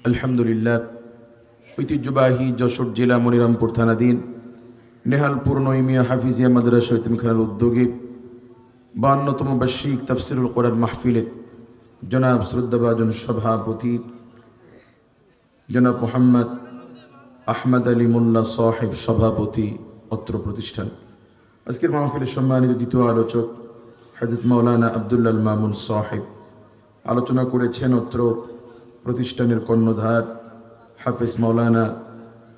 আলহামদুলিল্লাহ। ঐতিহ্যবাহী যশোর জেলা মনিরামপুর থানাধীন নেহালপুর নঈমিয়া হাফিজিয়া মাদ্রাসা ইতিমখানার উদ্যোগে 52তম বার্ষিক তাফসিরুল কোরআন মাহফিলে জনাব শ্রদ্ধাভাজন সভাপতি জনাব মোহাম্মদ আহমদ আলী মোল্লা সাহেব সভাপতি অত্র প্রতিষ্ঠান। আজকের মাহফিলের সম্মানিত দ্বিতীয় আলোচক হযরত মাওলানা আব্দুল্লাহ মামুন সাহেব আলোচনা করেছেন। অত্র প্রতিষ্ঠানের কর্ণধার হাফেজ মাওলানা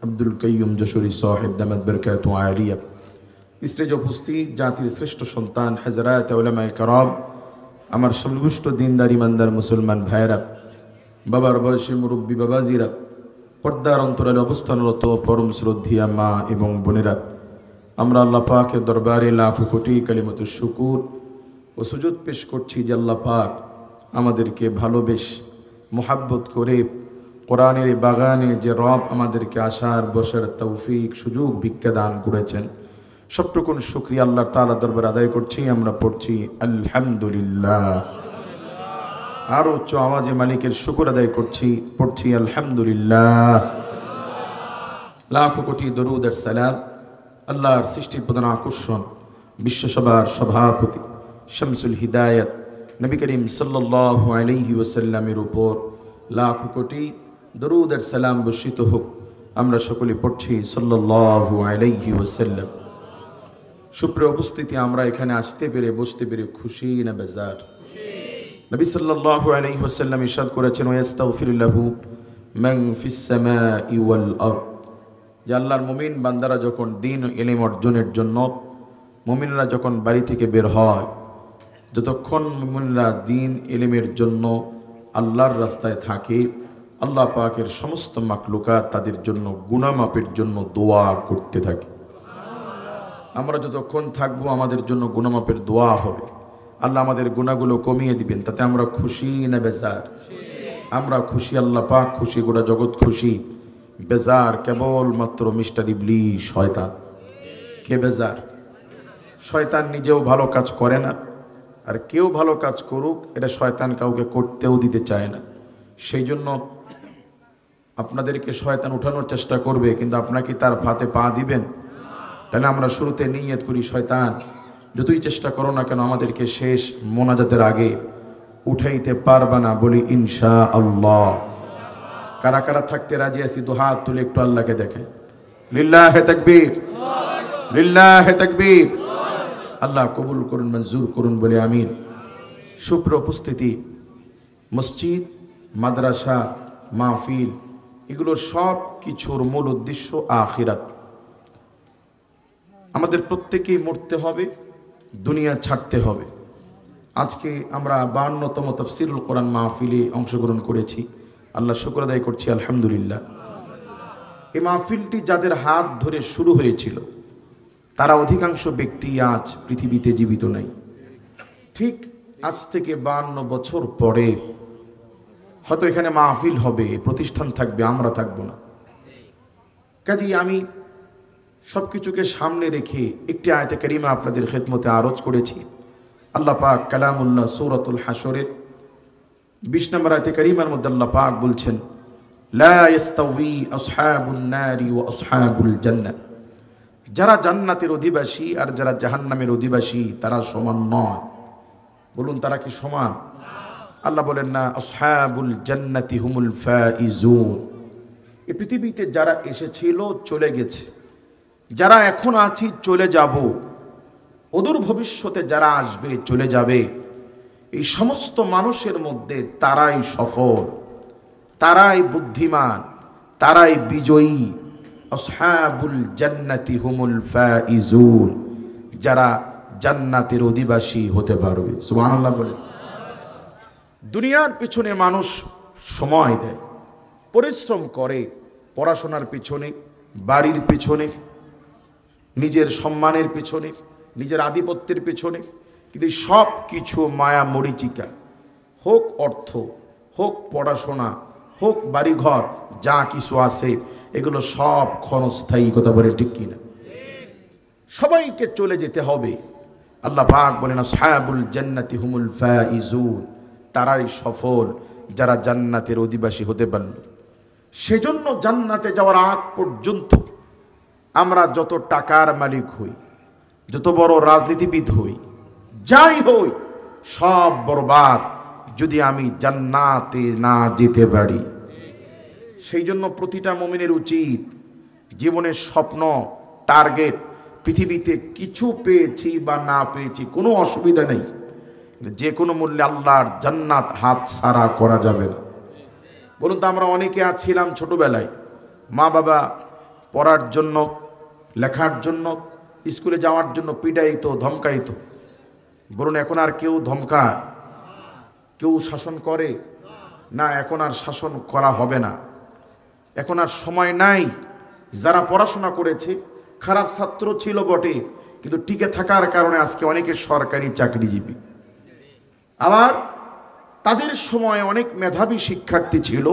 আব্দুল কাইয়ুম যশোরী সাহেব দামাত বরকাতুহু আলিয়া। স্টেজ উপস্থিত জাতির শ্রেষ্ঠ সন্তান হযরত উলামায়ে কেরাম, আমার সমুষ্ট দিনদার ইমানদার মুসলমান ভাইয়েরা, বাবার বয়সী মুরব্বী বাবাজিরা, পর্দার অন্তরালে অবস্থানরত পরম শ্রদ্ধেয়া মা এবং বোনেরা, আমরা আল্লাহ পাকের দরবারে লাখ কোটি কালিমাতুশ শুকুর ও সুজুদ পেশ করছি যে আল্লাহ পাক আমাদেরকে ভালোবেস মোহাব্বত করে কোরআনের বাগানে যে রব আমাদেরকে আসার বসার তৌফিক সুযোগ ভিক্ষা দান করেছেন, সবটুকুন শুকরিয়া আল্লাহ তাআলা দরবার আদায় করছি। আমরা পড়ছি আলহামদুলিল্লাহ, আরো উচ্চ আওয়াজে মালিকের শুকর আদায় করছি, পড়ছি আলহামদুলিল্লাহ। লাখ কোটি দরুদ আর সালাম আল্লাহর সৃষ্টির প্রধান আকর্ষণ বিশ্বসভার সভাপতি শামসুল হিদায়াত নবী করিম সাল্লাল্লাহু আলাইহি ওয়াসাল্লামের উপর লাখ কোটি দরুদ আর সালাম বর্ষিত হোক। আমরা সকলে পড়ছি সাল্লাল্লাহু আলাইহি ওয়াসাল্লাম। সুপ্রিয় উপস্থিতি, আমরা এখানে আসতে পেরে বসতে পেরে খুশি না বেজার? নবী সাল্লাল্লাহু আলাইহি ওয়াসাল্লাম ইরশাদ করেছেন, ওয়াস্তাগফিরু লাহু মান ফিস সামাই ওয়াল আরদ, যে আল্লাহর মুমিন বান্দারা যখন দ্বীন ও ইলম অর্জনের জন্য মুমিনরা যখন বাড়ি থেকে বের হয়, যতক্ষণ মুমিনরা দ্বীন ইলমের জন্য আল্লাহর রাস্তায় থাকে, আল্লাহ পাকের সমস্ত মাখলুকাত তাদের জন্য গুনাহ মাফের জন্য দোয়া করতে থাকে। আমরা যতক্ষণ থাকবো আমাদের জন্য গুনাহ মাফের দোয়া হবে, আল্লাহ আমাদের গুনাহগুলো কমিয়ে দিবেন। তাতে আমরা খুশি না বেজার? আমরা খুশি, আল্লাহ পাক খুশি, গোটা জগৎ খুশি। বেজার কেবলমাত্র মিস্টার ইবলিস শয়তান। কে বেজার? শয়তান নিজেও ভালো কাজ করে না, আর কেউ ভালো কাজ করুক এটা শয়তান কাউকে করতেও দিতে চায় না। সেই জন্য আপনাদেরকে শয়তান উঠানোর চেষ্টা করবে, কিন্তু আপনাকে তার ফাঁদে পা দিবেন? তাহলে আমরা শুরুতে নিয়ত করি, শয়তান যতই চেষ্টা করো না কেন আমাদেরকে শেষ মোনাজাতের আগে উঠাইতে পারবা না, বলি ইনশাআল্লাহ। কারা কারা থাকতে রাজি আছি তো হাত তুলে একটু আল্লাহকে দেখে। লিল্লাহে তাকবীর, লিল্লাহে তাকবীর। আল্লাহ কবুল করুন, মঞ্জুর করুন, বলে আমিন। সুপ্রিয় উপস্থিতি, মসজিদ, মাদ্রাসা, মাহফিল, এগুলো সব কিছুর মূল উদ্দেশ্য আখিরাত। আমাদের প্রত্যেকেই মরতে হবে, দুনিয়া ছাড়তে হবে। আজকে আমরা 52তম তাফসিরুল কোরআন মাহফিলে অংশগ্রহণ করেছি, আল্লাহ শুকর আদায় করছি আলহামদুলিল্লাহ। এই মাহফিলটি যাদের হাত ধরে শুরু হয়েছিল তারা অধিকাংশ ব্যক্তি আজ পৃথিবীতে জীবিত নাই। ঠিক আজ থেকে 52 বছর পরে হয়তো এখানে মাহফিল হবে, প্রতিষ্ঠান থাকবে, আমরা থাকবো না। কাজেই আমি সবকিছুকে সামনে রেখে একটি আয়াতে কারিমা আপনাদের খেদমতে আরজ করেছি। আল্লাহ পাক কালামুল্লাহ সূরাতুল হাশরের 20 নম্বর আয়াতে কারিমার মধ্যে আল্লাহ পাক বলছেন, লা ইস্তাউই আসহাবুন নারি ওয়া আসহাবুল জান্নাহ, যারা জান্নাতের অধিবাসী আর যারা জাহান্নামের অধিবাসী তারা সমান নয়। বলুন, তারা কি সমান? আল্লাহ বলেন না, আসহাবুল জান্নাতি হুমুল ফাইজুন। এই পৃথিবীতে যারা এসেছিল চলে গেছে, যারা এখন আছি চলে যাব, অদূর ভবিষ্যতে যারা আসবে চলে যাবে, এই সমস্ত মানুষের মধ্যে তারাই সফল, তারাই বুদ্ধিমান, তারাই বিজয়ী। আসহাবুল জান্নাতি হুমুল ফাইজুন, যারা জান্নাতের অধিবাসী হতে পারবে। সুবহানাল্লাহ বলেন। দুনিয়ার পিছনে মানুষ সময় দেয়, পরিশ্রম করে, পড়াশোনার পিছনে, বাড়ির পিছনে, নিজের সম্মানের পিছনে, নিজের আধিপত্যের পিছনে, কিন্তু সব কিছু মায়া মরিচিকা। হোক অর্থ, হোক পড়াশোনা, হোক বাড়িঘর, যা কিছু আছে এগুলো সব ক্ষণস্থায়ী। কথা বলে ঠিক কিনা? সবাইকে চলে যেতে হবে। আল্লাহ পাক বলেন, আসহাবুল জান্নাতি হুমুল ফাইজুন, তারাই সফল যারা জান্নাতের অধিবাসী হতে পারল। সেজন্য জান্নাতে যাওয়ার আগ পর্যন্ত আমরা যত টাকার মালিক হই, যত বড় রাজনীতিবিদ হই, যাই হই, সব বরবাদ যদি আমি জান্নাতে না যেতে পারি। সেই জন্য প্রতিটা মুমিনের উচিত জীবনের স্বপ্ন, টার্গেট, পৃথিবীতে কিছু পেয়েছি বা না পেয়েছি কোনো অসুবিধা নেই, যে কোনো মূল্যে আল্লাহর জান্নাত হাত ছাড়া করা যাবে না। বলুন তো, আমরা অনেকে ছিলাম ছোটবেলায় মা বাবা পড়ার জন্য, লেখার জন্য, স্কুলে যাওয়ার জন্য পিটাইতো, ধমকাইতো। বলুন, এখন আর কেউ ধমকায়? কেউ শাসন করে না? এখন আর শাসন করা হবে না। এখন আর সময় নাই। যারা পড়াশোনা করেছে, খারাপ ছাত্র ছিল বটে, কিন্তু টিকে থাকার কারণে আজকে অনেকে সরকারি চাকরিজীবী। আবার তাদের সময় অনেক মেধাবী শিক্ষার্থী ছিল,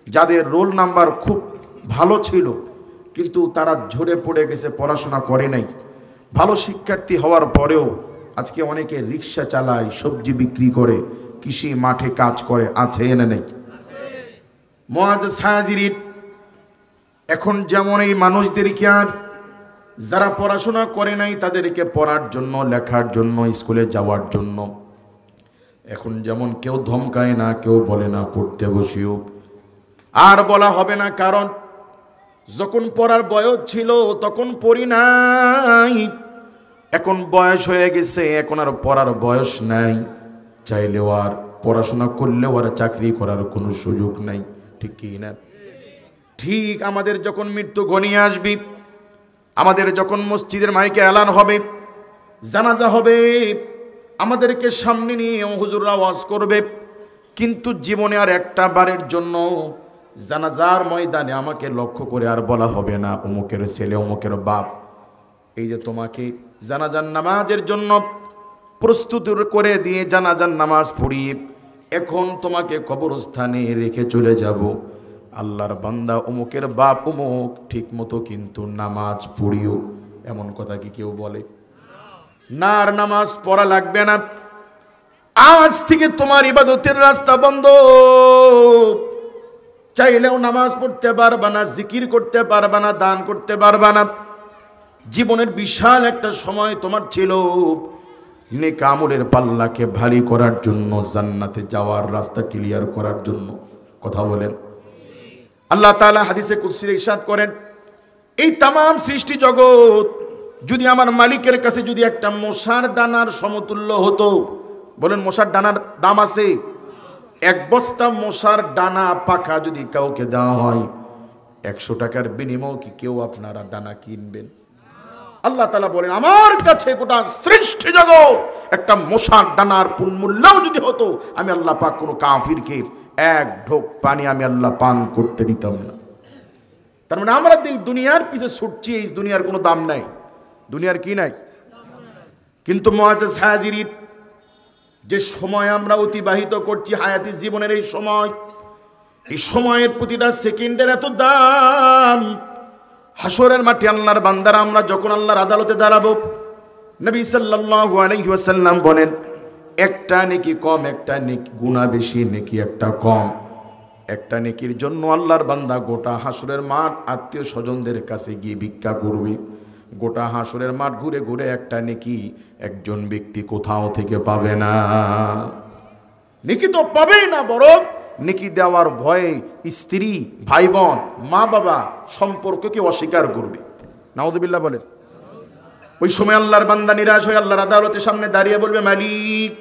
যাদের রোল নাম্বার খুব ভালো ছিল, কিন্তু তারা ঝরে পড়ে গেছে, পড়াশোনা করে নাই। ভালো শিক্ষার্থী হওয়ার পরেও আজকে অনেকে রিক্সা চালায়, সবজি বিক্রি করে, কৃষি মাঠে কাজ করে, আছে এনে নেই? মুআজ্জিজ হাজিরিন, এখন যেমন এই মানুষদেরকে আর যারা পড়াশোনা করে নাই তাদেরকে পড়ার জন্য, লেখার জন্য, স্কুলে যাওয়ার জন্য এখন যেমন কেউ ধমকায় না, কেউ বলে না পড়তে বসিও, আর বলা হবে না। কারণ যখন পড়ার বয়স ছিল তখন পড়ি নাই, এখন বয়স হয়ে গেছে, এখন আর পড়ার বয়স নাই। চাইলেও আর পড়াশোনা করলেও আর চাকরি করার কোনো সুযোগ নাই। ঠিক কি না? ঠিক আমাদের যখন মৃত্যু ঘনিয়ে আসবে, আমাদের যখন মসজিদের মাইকে এলান হবে, জানাজা হবে, আমাদেরকে সামনে নিয়ে হুজুররা ওয়াজ করবে, কিন্তু জীবনে আর একটা বারের জন্য জানাজার ময়দানে আমাকে লক্ষ্য করে আর বলা হবে না অমুকের ছেলে, অমুকের বাপ, এই যে তোমাকে জানাজার নামাজের জন্য প্রস্তুত করে দিয়ে জানাজার নামাজ পড়িয়ে এখন তোমাকে কবরস্থানে রেখে চলে যাব। আল্লাহর বান্দা অমুকের বাপ অমুক ঠিক মতো কিন্তু নামাজ পড়িও, এমন কথা কি কেউ বলে? না, আর নামাজ পড়া লাগবে না। আজ থেকে তোমার ইবাদতের রাস্তা বন্ধ। চাইলেও নামাজ পড়তে পারবা না, জিকির করতে পারবা না, দান করতে পারবা না। জীবনের বিশাল একটা সময় তোমার ছিল নেক আমলের পাল্লাকে ভারী করার জন্য, জান্নাতে যাওয়ার রাস্তা ক্লিয়ার করার জন্য। কথা বলেন। আল্লাহ তাআলা হাদিসে কুদসিতে ইরশাদ করেন, এই তামাম সৃষ্টি জগৎ যদি আমার মালিকের কাছে যদি একটা মশার ডানার সমতুল্য হতো, বলেন মশার ডানার দাম আছে? এক বস্তা মশার ডানা পাখা যদি কাউকে দেওয়া হয়, 100 টাকার বিনিময়ে কি কেউ আপনারা ডানা কিনবেন? আল্লাহ তাআলা বলেন, আমার কাছে গোটা সৃষ্টি জগৎ একটা মশার ডানার পুণ্যমূল্যও যদি হতো, আমি আল্লাহ পাক কোনো কাফিরকে এক ঢোক পানি আমি আল্লাহ পান করতে দিতাম না। তার মানে আমরা দুনিয়ার পিছে ছুটছি, এই দুনিয়ার কোনো দাম নাই। দুনিয়ার কি নাই? কিন্তু মুআজ্জিজ হাজিরিন, যে সময় আমরা অতিবাহিত করছি হায়াতি জীবনের এই সময়ের প্রতিটা সেকেন্ডের এত দাম। হাসরের মাঠে আল্লাহর বান্দারা আমরা যখন আল্লাহর আদালতে দাঁড়াবো, নবী সাল্লাল্লাহু আলাইহি ওয়াসাল্লাম বলেন, একটা নেকি কম, একটা নেকি গুনাহ বেশি, নেকি একটা কম। একটা নেকির জন্য আল্লাহর বান্দা গোটা হাসরের মাঠ আত্মীয় স্বজনদের কাছে গিয়ে ভিক্ষা করবে। গোটা হাসরের মাঠ ঘুরে ঘুরে একটা নেকি একজন ব্যক্তি কোথাও থেকে পাবে না। নেকি তো পাবেই না, বরং নেকি দেওয়ার ভয়ে স্ত্রী, ভাই বোন, মা বাবা সম্পর্ককে অস্বীকার করবে। নাউযুবিল্লাহ বলেন। ওই সময় আল্লাহর বান্দা নিরাশ হয়ে আল্লাহর আদালতের সামনে দাঁড়িয়ে বলবে, মালিক,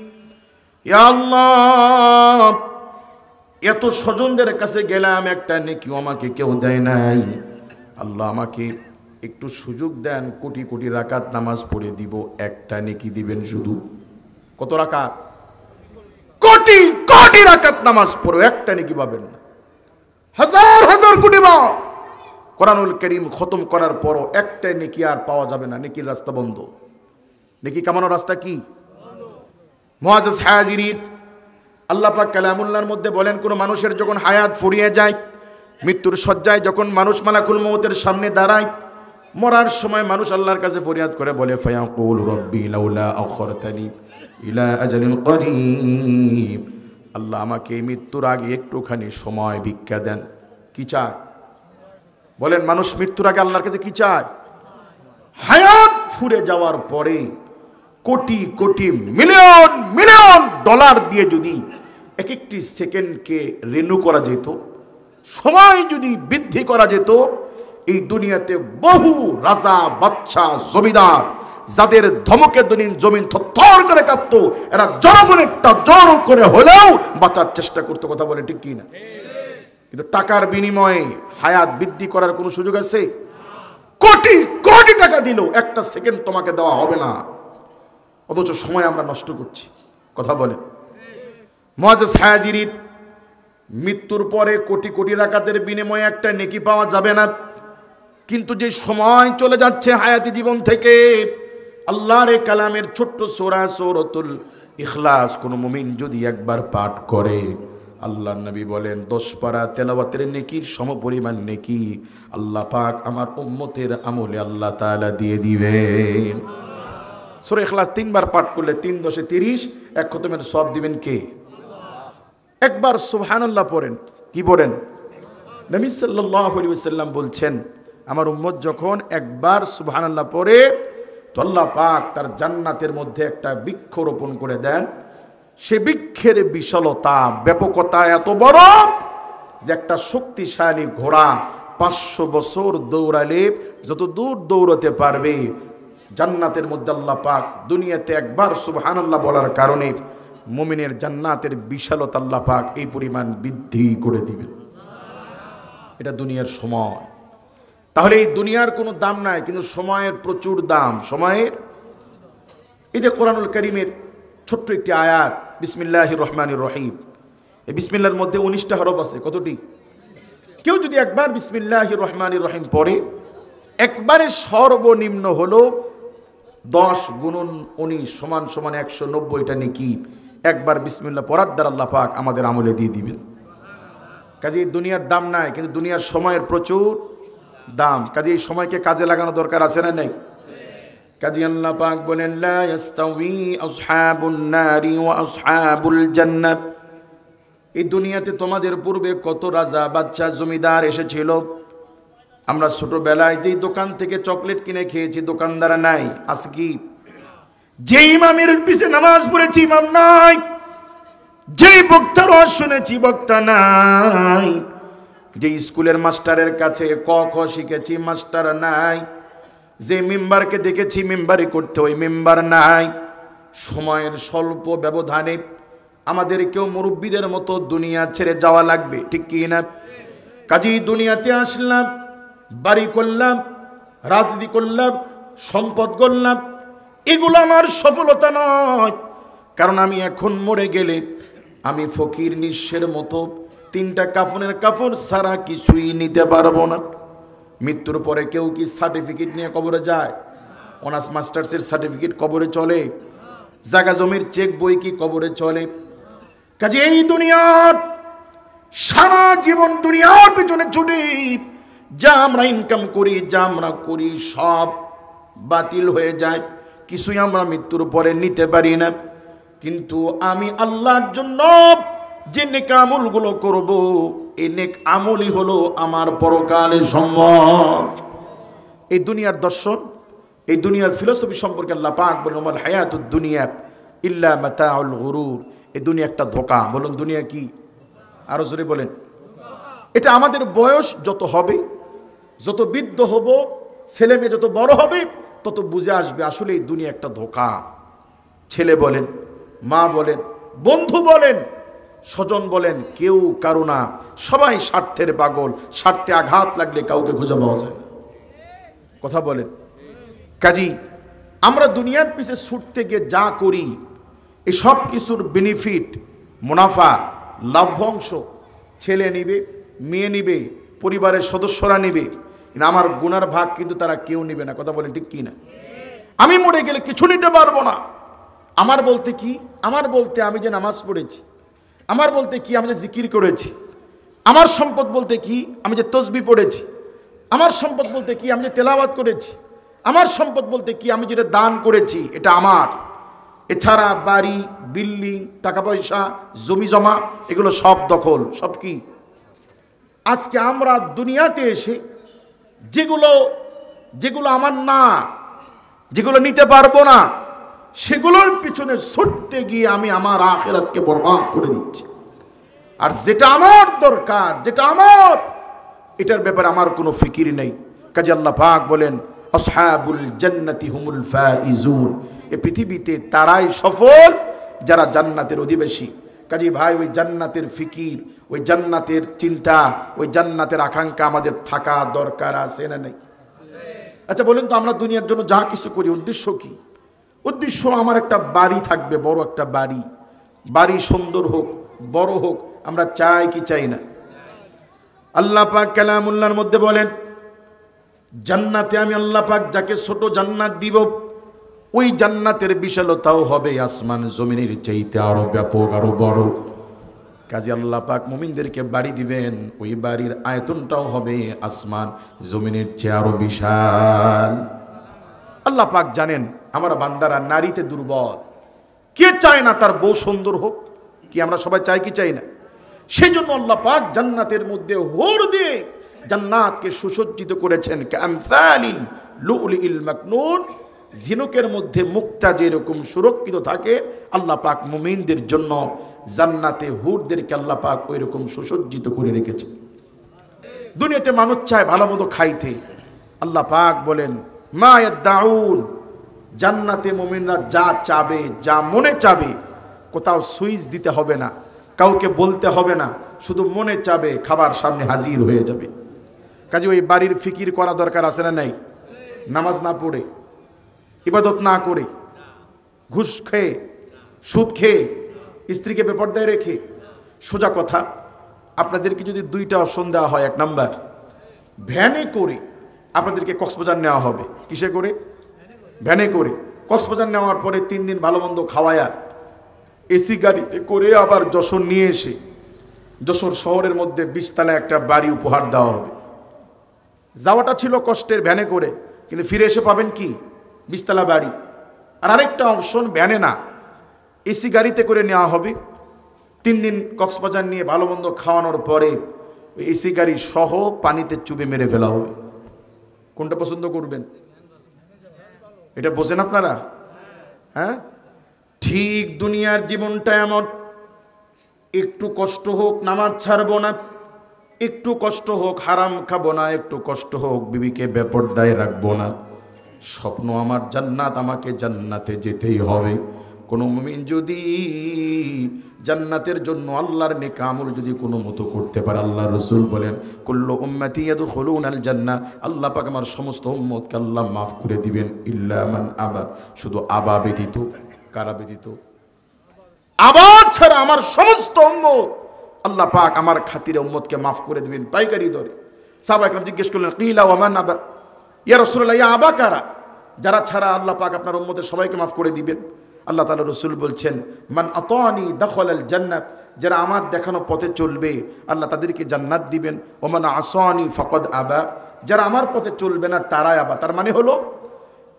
ইয়া আল্লাহ, এত স্বজনদের কাছে গেলাম, একটা নেকি আমাকে কেউ দেয় নাই। আল্লাহ আমাকে একটু সুযোগ দেন, কোটি কোটি রাকাত নামাজ পড়ে দিব, একটা নেকি দিবেন শুধু। কত রাকাত? কোটি কোটি রাকাত নামাজ পড়ো, একটা নেকি পাবেন না। হাজার হাজার কোটি বার কোরআনুল কারীম খতম করার পরও একটা নেকি আর পাওয়া যাবে না। নেকির রাস্তা বন্ধ। নেকি কামানোর রাস্তা কি? মুআজ্জিজ হাজিরিন, আল্লাহ পাক কালামুল্লাহর মধ্যে বলেন, কোন মানুষের যখন হায়াত ফুরিয়ে যায়, মৃত্যুর শয্যায় যখন মানুষ মালাকুল মউতের সামনে দাঁড়ায়, মরার সময় মানুষ আল্লাহর কাছে ফরিয়াদ করে বলে, ফায়াকুল রব্বি লাউলা আখরতানি ইলা আজালিন করিব, আল্লাহ আমাকে মৃত্যুর আগে একটুখানি সময় ভিক্ষা দেন, কি চায়? বলেন, মানুষ মৃত্যুর আগে আল্লাহর কাছে কি চায়? হায়াত ফুরে যাওয়ার পরে crore crore million million dollar দিয়ে যদি এক একটি সেকেন্ডকে রিনিউ করা যেত, সময় যদি বৃদ্ধি করা যেত, এই দুনিয়াতে বহু রাজা বাদশা জমিদার যাদের ধমকে দৈনিক জমিন থরথর করে কাঁপত, এরা জনগণেরটা জোর করে হলেও বাঁচার চেষ্টা করতে। কথা বলে ঠিক কি না? কিন্তু টাকার বিনিময়ে হায়াত বৃদ্ধি করার কোনো সুযোগ আছে? কোটি কোটি টাকা দিলেও একটা সেকেন্ড তোমাকে দেওয়া হবে না, অথচ সময় আমরা নষ্ট করছি। কথা বলেন। মুআজ্জিজ হাজিরিন, মৃত্যুর পরে কোটি কোটি রাকাতের বিনিময়ে একটা নেকি পাওয়া যাবে না, কিন্তু যে সময় চলে যাচ্ছে হায়াতি জীবন থেকে, আল্লাহর কালামের ছোট্ট সূরা সূরাতুল ইখলাস কোন মুমিন যদি একবার পাঠ করে, আল্লাহর নবী বলেন 10 পারা তেলাওয়াতের নেকির সমপরিমাণ নেকি আল্লাহ পাক আমার উম্মতের আমলে আল্লাহ তাআলা দিয়ে দিবেন। সূরা ইখলাস 3 বার পাঠ করলে 3 10 30 এক খতমের সওয়াব দিবেন কে? একবার সুবহানাল্লাহ পড়েন। কি পড়েন? নবী সাল্লাল্লাহু আলাইহি ওয়াসাল্লাম বলছেন, আমার উম্মত যখন একবার সুবহানাল্লাহ পড়ে, তো আল্লাহ পাক তার জান্নাতের মধ্যে একটা বৃক্ষ রোপণ করে দেন। সে বৃক্ষের বিশালতা ব্যাপকতা এত বড় যে একটা শক্তিশালী ঘোড়া 500 বছর দৌড়ালে যত দূর দৌড়াতে পারবে, জান্নাতের মধ্যে আল্লাহ পাক দুনিয়াতে একবার সুবহানাল্লাহ বলার কারণে মুমিনের জান্নাতের বিশালতা আল্লাহ পাক এই পরিমাণ বৃদ্ধি করে দিবেন। এটা দুনিয়ার সময়। তাহলে এই দুনিয়ার কোনো দাম নাই, কিন্তু সময়ের প্রচুর দাম। সময়ের এই যে কোরআনুল কারীমের ছোট্ট একটি আয়াত, বিসমিল্লাহির রহমানির রহিম, এই বিসমিল্লাহর মধ্যে 19টা হরফ আছে। কতটি? কেউ যদি একবার বিসমিল্লাহির রহমানির রহিম পড়ে, একবারে সর্বনিম্ন হলো 10 গুণন 19 সমান সমান 190টা নেকি একবার বিসমিল্লাহ পড়ার দ্বারা আল্লাহ পাক আমাদের আমলে দিয়ে দিবেন। কাজে দুনিয়ার দাম নাই, কিন্তু দুনিয়ার সময়ের প্রচুর দাম। কাজে এই সময়কে কাজে লাগানো দরকার আছে না নাই? কাজে আল্লাহ পাক বলেন, লা ইস্তাউই আসহাবুন নারি ওয়া আসহাবুল জান্নাত। এই দুনিয়াতে তোমাদের পূর্বে কত রাজা বাদশা জমিদার এসেছিল। আমরা ছোটবেলায় যেই দোকান থেকে চকলেট কিনে খেয়েছি, দোকানদার নাই। আজকে কি? যে ইমামের পিছে নামাজ পড়েছি, ইমাম নাই। যে বক্তার ওয়াজ শুনেছি, বক্তা নাই। যে স্কুলের মাস্টারের কাছে ক খ শিখেছি, মাস্টার নাই। যে মেম্বারকে দেখেছি মেম্বারি করতে, ওই মেম্বার নাই। সময়ের স্বল্প ব্যবধানে আমাদেরকেও মুরব্বীদের মতো দুনিয়া ছেড়ে যাওয়া লাগবে, ঠিক কি না? কাজেই দুনিয়াতে আসলাম, বাড়ি করলাম, রাজনীতি করলাম, সম্পদ করলাম, এগুলো আমার সফলতা নয়। কারণ আমি এখন মরে গেলে আমি ফকির নিঃস্বের মতো 3টা কাফনের কাপড় ছাড়া কিছুই নিতে পারবো না। মৃত্যুর পরে কেউ কি সার্টিফিকেট নিয়ে কবরে যায়? অনার্স মাস্টার্সের সার্টিফিকেট কবরে চলে? জায়গা জমির চেক বই কি কবরে চলে? কাজে এই দুনিয়ার সারা জীবন দুনিয়ার পিছনে ছুটি, যা আমরা ইনকাম করি, যা আমরা করি, সব বাতিল হয়ে যায়। কিছুই আমরা মৃত্যুর পরে নিতে পারি না। কিন্তু আমি আল্লাহর জন্য যে নেক আমলগুলো করব, এই নেক আমলই হলো আমার পরকালে সম্পদ। এই দুনিয়ার দর্শন, এই দুনিয়ার ফিলোসফি সম্পর্কে আল্লাহ পাক বলেন, ওয়াল হায়াতুদ দুনিয়া ইল্লা মাতাউল গুরুর। এই দুনিয়া একটা ধোঁকা। বলুন, দুনিয়া কি? আরো জোরে বলেন। এটা আমাদের বয়স যত হবে, যত বৃদ্ধ হব, ছেলে মেয়ে যত বড় হবে, তত বুঝে আসবে আসলে এই দুনিয়া একটা ধোঁকা। ছেলে বলেন, মা বলেন, বন্ধু বলেন, স্বজন বলেন, কেউ কারো না। সবাই স্বার্থের পাগল। স্বার্থে আঘাত লাগলে কাউকে খুঁজে পাওয়া যায় না। কথা বলেন। কাজী আমরা দুনিয়ার পিছে ছুটতে গিয়ে যা করি, এই সব কিছুর বেনিফিট, মুনাফা, লাভ্যাংশ ছেলে নিবে, মেয়ে নিবে, পরিবারের সদস্যরা নিবে, কিন্তু আমার গুনার ভাগ কিন্তু তারা কেউ নিবে না। কথা বলেন, ঠিক কি না? আমি মরে গেলে কিছু নিতে পারবো না। আমার বলতে কি? আমার বলতে আমি যে নামাজ পড়েছি, আমার বলতে কি আমি যে জিকির করেছি, আমার সম্পদ বলতে কি আমি যে তসবিহ পড়েছি, আমার সম্পদ বলতে কি আমি যে তেলাওয়াত করেছি, আমার সম্পদ বলতে কি আমি যেটা দান করেছি, এটা আমার। এছাড়া বাড়ি, বিল্ডিং, টাকা পয়সা, জমি জমা, এগুলো সব দখল, সব কি? আজকে আমরা দুনিয়াতে এসে যেগুলো যেগুলো আমার না, যেগুলো নিতে পারবো না, সেগুলোর পিছনে ছুটতে গিয়ে আমি আমার আখিরাতকে বরবাদ করে দিচ্ছি। আর যেটা আমার দরকার, যেটা আমার, এটার ব্যাপারে আমার কোনো ফিকির নেই। কাজে আল্লাহ পাক বলেন আসহাবুল জান্নাতি হুমুল ফাইজুন, এই পৃথিবীতে তারাই সফল যারা জান্নাতের অধিবাসী। কাজে ভাই, ওই জান্নাতের ফিকির, ওই জান্নাতের চিন্তা, ওই জান্নাতের আকাঙ্ক্ষা আমাদের থাকা দরকার আছে না নেই? আচ্ছা বলেন তো, আমরা দুনিয়ার জন্য যা কিছু করি উদ্দেশ্য কি? উদ্দেশ্য আমার একটা বাড়ি থাকবে, বড় একটা বাড়ি, বাড়ি সুন্দর হোক, বড় হোক, আমরা চাই কি চাই না? আল্লাহ পাক কালামুল্লাহর মধ্যে বলেন জান্নাতে আমি আল্লাহ পাক যাকে ছোট জান্নাত দিব, ওই জান্নাতের বিশালতাও হবে আসমান জমিনের চাইতে আরো ব্যাপক, আরো বড়। কাজে আল্লাহ পাক মুমিনদেরকে বাড়ি দিবেন, ওই বাড়ির আয়তনটাও হবে আসমান জমিনের চেয়ে আরো বিশাল। আল্লাহ পাক জানেন আমরা বান্দারা নারীতে দুর্বল। কে চায় না তার বউ সুন্দর হোক? কি আমরা সবাই চাই কি চাই না? সেই জন্য আল্লাহ পাক জান্নাতের মধ্যে হুর দিয়ে জান্নাতকে সুসজ্জিত করেছেন কামসালিল লুলুল মাকনুন। ঝিনুকের মধ্যে মুক্তা যেরকম সুরক্ষিত থাকে, আল্লাহ পাক মুমিনদের জন্য জান্নাতে হুরদেরকে আল্লাহ পাক ওই রকম সুসজ্জিত করে রেখেছে। দুনিয়াতে মানুষ চায় ভালো মতো খাইতে, আল্লাহ পাক বলেন মা ইয়াদাউন, জান্নাতে মুমিনরা যা চাবে, যা মনে চাবে, কোথাও সুইচ দিতে হবে না, কাউকে বলতে হবে না, শুধু মনে চাবে খাবার সামনে হাজির হয়ে যাবে। কাজে ওই বাড়ির ফিকির করা দরকার আছে না নাই? নামাজ না পড়ে, ইবাদত না করে, ঘুষ খেয়ে, সুদ খেয়ে, স্ত্রীকে বেপরদায় রেখে। সোজা কথা, আপনাদেরকে যদি দুইটা অপশন দেওয়া হয়, এক নাম্বার ভ্যানে করে আপনাদেরকে কক্সবাজার নেওয়া হবে। কিসে করে? ভ্যানে করে। কক্সবাজার নেওয়ার পরে 3 দিন ভালো মন্দ খাওয়ায়া এসি গাড়িতে করে আবার যশোর নিয়ে এসে যশোর শহরের মধ্যে 20 তলায় একটা বাড়ি উপহার দেওয়া হবে। যাওয়াটা ছিল কষ্টের ভ্যানে করে, কিন্তু ফিরে এসে পাবেন কি 20 তলা বাড়ি। আর আরেকটা অপশন, ভ্যানে না, এসি গাড়িতে করে নেওয়া হবে। 3 দিন কক্সবাজার নিয়ে ভালো মন্দ খাওয়ানোর পরে ওই এসি গাড়ি সহ পানিতে চুবে মেরে ফেলা হবে। কোনটা পছন্দ করবেন? এটা বোঝেন আপনারা? হ্যাঁ, ঠিক দুনিয়ার জীবনটা এমন, একটু কষ্ট হোক নামাজ ছাড়বো না, একটু কষ্ট হোক হারাম খাবো না, একটু কষ্ট হোক বিবিকে বেপরদায় রাখবো না। স্বপ্ন আমার জান্নাত, আমাকে জান্নাতে যেতেই হবে। কোন মুমিন যদি জান্নাতের জন্য আল্লাহর নেক আমল যদি কোনো মতো করতে পারে, আল্লাহ রাসূল বলেন কুল্লু উম্মতি ইয়াদখুলুনাল জান্নাহ, আল্লাহ পাক আমার সমস্ত উম্মতকে আল্লাহ মাফ করে দিবেন, ইল্লা মান আবা, শুধু আবা ব্যতীত। কারা ব্যতীত? আবা ছাড়া আমার সমস্ত উম্মত আল্লাহ পাক আমার খাতিরে উম্মতকে মাফ করে দিবেন পাইকারি দরে। সাহাবা একরাম জিজ্ঞেস করলেন কিলা ওয়া মান আবা, ইয়া রাসূলুল্লাহ, ইয়া আবা কারা? যারা ছাড়া আল্লাহ পাক আপনার উম্মতের সবাইকে মাফ করে দিবেন। আল্লাহ তাআলা রাসূল বলছেন মান আতানি দাখালাল জান্নাত, যারা আমার দেখানো পথে চলবে আল্লাহ তাদেরকে জান্নাত দিবেন। ওয়া মান আসানি ফাকাদ আবা, যারা আমার পথে চলবে না তারাই আবা। তার মানে হলো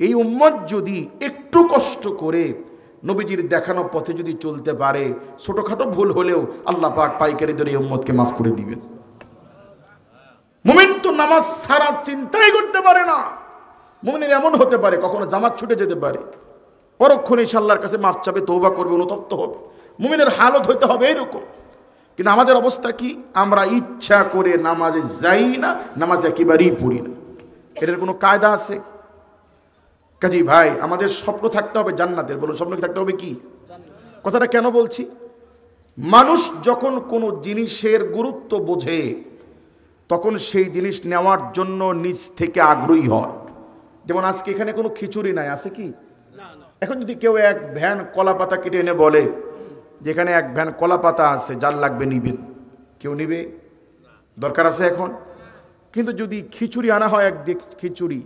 এই উম্মত যদি একটু কষ্ট করে নবীজির দেখানো পথে যদি চলতে পারে, ছোটখাটো ভুল হলেও আল্লাহ পাক পাইকারি দরে এই উম্মতকে মাফ করে দিবেন। মুমিন তো নামাজ ছাড়া চিন্তাই করতে পারে না। মুমিনের এমন হতে পারে কখনো জামাত ছুটে যেতে পারে, পরক্ষণে আল্লাহর কাছে মাফ চাবে, তওবা করবে, অনুতপ্ত হবে। মুমিনের হালত হইতে হবে এইরকম। কিন্তু আমাদের অবস্থা কি? আমরা ইচ্ছা করে নামাজে যাই না, নামাজ একেবারেই পড়ি না। এটার কোনো কায়দা আছে? কাজী ভাই, আমাদের স্বপ্ন থাকতে হবে জান্নাতের। বলুন, স্বপ্ন থাকতে হবে কি? কথাটা কেন বলছি? মানুষ যখন কোনো জিনিসের গুরুত্ব বোঝে তখন সেই জিনিস নেওয়ার জন্য নিজ থেকে আগ্রহী হয়। যেমন আজকে এখানে কোনো খিচুড়ি নাই, আছে কি? এখন যদি কেউ এক ভ্যান কলা পাতা কেটে এনে বলে যেখানে এক ভ্যান কলা পাতা আছে, যার লাগবে নিবেন, কেউ নিবে? দরকার আছে এখন। কিন্তু যদি খিচুড়ি আনা হয়, এক দিক খিচুড়ি,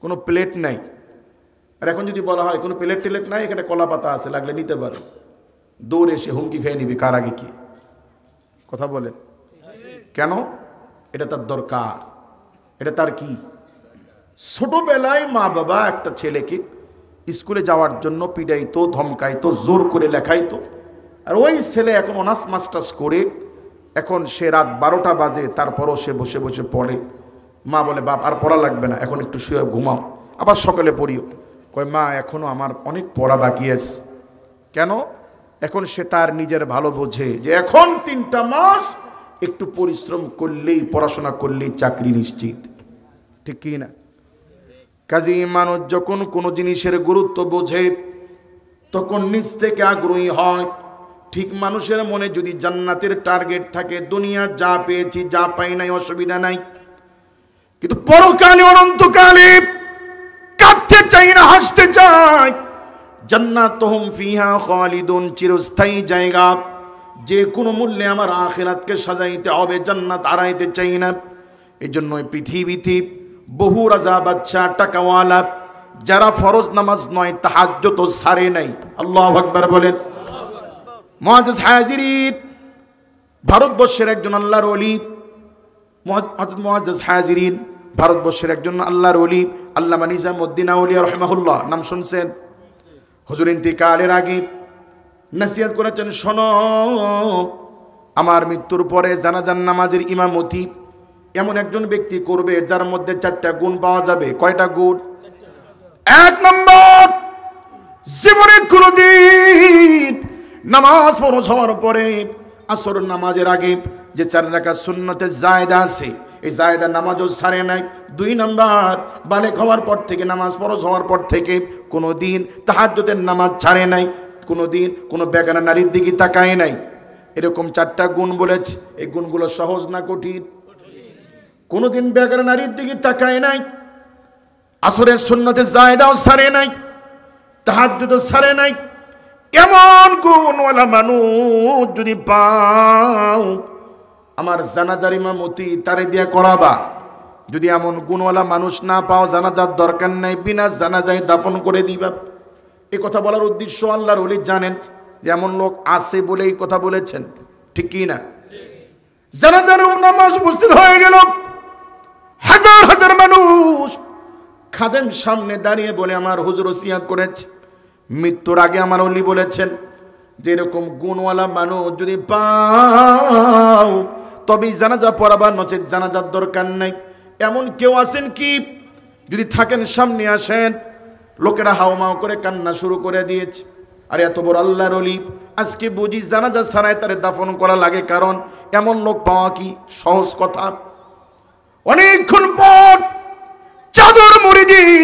কোনো প্লেট নাই, আর এখন যদি বলা হয় কোনো প্লেট টেলেট নাই, এখানে কলা পাতা আছে, লাগলে নিতে পারে, দৌড়ে এসে হুমকি খেয়ে নিবে কার আগে কি? কথা বলেন কেন? এটা তার দরকার, এটা তার কি? ছোটবেলায় মা বাবা একটা ছেলেকে স্কুলে যাওয়ার জন্য পিটাইতো, ধমকাইতো, জোর করে লেখাইতো, আর ওই ছেলে এখন অনার্স মাস্টার্স করে এখন সে রাত 12টা বাজে, তারপরও সে বসে বসে পড়ে। মা বলে, বাপ আর পড়া লাগবে না, এখন একটু শুয়ে ঘুমাও, আবার সকালে পড়িও। কয়, মা এখনো আমার অনেক পড়া বাকি আছে। কেন? এখন সে তার নিজের ভালো বোঝে যে এখন 3টা মাস একটু পরিশ্রম করলেই, পড়াশোনা করলেই চাকরি নিশ্চিত। ঠিক কি না? কাজী মানুষ যখন কোনো জিনিসের গুরুত্ব বোঝে তখন নিজ থেকে আগ্রহী হয়। ঠিক মানুষের মনে যদি জান্নাতের টার্গেট থাকে, দুনিয়া যা পেয়েছি যা পাই নাই অসুবিধা নাই, কিন্তু পরকালে অনন্তকালে কাঁদতে চাই না, হাসতে চাই। জান্নাতুহুম ফিহা খালিদুন, চিরস্থায়ী জায়গা। যে কোনো মূল্যে আমার আখিরাতকে সাজাইতে হবে, জান্নাত হারাইতে চাই না। এই জন্যই পৃথিবীতে বহু রাজা বাদশা টাকাওয়ালা যারা ফরজ নামাজ নয় তাহাজ্জুদ সারে নাই। আল্লাহু আকবার বলেন। মুআজ্জাজ হাজিরিন, ভারতবর্ষের একজন আল্লাহর ওলি, মুআজ্জাজ হাজিরিন, ভারতবর্ষের একজন আল্লাহর ওলি আল্লামা নিজামউদ্দিন আউলিয়া রাহিমাহুল্লাহ, নাম শুনছেন? হুজুর ইন্তিকালের আগে নসিহত করেছেন, শোনো, আমার মৃত্যুর পরে জানাজার নামাজের ইমামতি এমন একজন ব্যক্তি করবে যার মধ্যে 4টা গুণ পাওয়া যাবে। কয়টা গুণ? 1 নম্বর, জীবনে কোনদিন নামাজ ফরজ হওয়ার পরে আসর নামাজের আগে যে 4 রাকাত সুন্নতে জায়েদা আছে, এই জায়েদা নামাজও ছাড়ে নাই। 2 নম্বর, বালেগ হওয়ার পর থেকে, নামাজ ফরজ হওয়ার পর থেকে কোনোদিন তাহাজ্জুদের নামাজ ছাড়ে নাই, কোনোদিন কোনো বেগানা নারীর দিকে তাকায় নাই। এরকম 4টা গুণ বলেছে। এই গুণগুলো সহজ না কঠিন? কোনোদিন বেগানা নারীর দিকে তাকায় নাই, আসরের সুন্নতে জায়েদাও ছাড়ে নাই, তাহাজ্জুদও ছাড়ে নাই। এমন গুণওয়ালা মানুষ যদি পাও, আমার জানাজার ইমামতি তারে দিয়া করাবা। যদি এমন গুণওয়ালা মানুষ না পাও, জানাজার দরকার নাই, বিনা জানাজায় দাফন করে দিবা। এই কথা বলার উদ্দেশ্য আল্লাহর ওলি জানেন যে এমন লোক আছে বলে এই কথা বলেছেন। ঠিক কি না? জানাজার নামাজ উপস্থিত হয়ে গেল, হাজার হাজার মানুষ খাদেম সামনে দাঁড়িয়ে বলে, আমার হুজুর ওসিয়াত করেছে, মৃত্যুর আগে আমার ওলি বলেছেন যে এরকম গুণওয়ালা মানুষ যদি পাও তবেই জানাজা পড়াবা, নচেত জানাজার দরকার নাই। এমন কেউ আছেন কি? যদি থাকেন সামনে আসেন। লোকেরা হাওমাও করে কান্না শুরু করে দিয়েছে। আর এত বড় আল্লাহর ওলি, আজকে বুঝি জানাজা ছাড়াই তারে দাফন করা লাগে, কারণ এমন লোক পাওয়া কি সহজ কথা? অনেকক্ষণ পর চাদর মুড়ি দিয়ে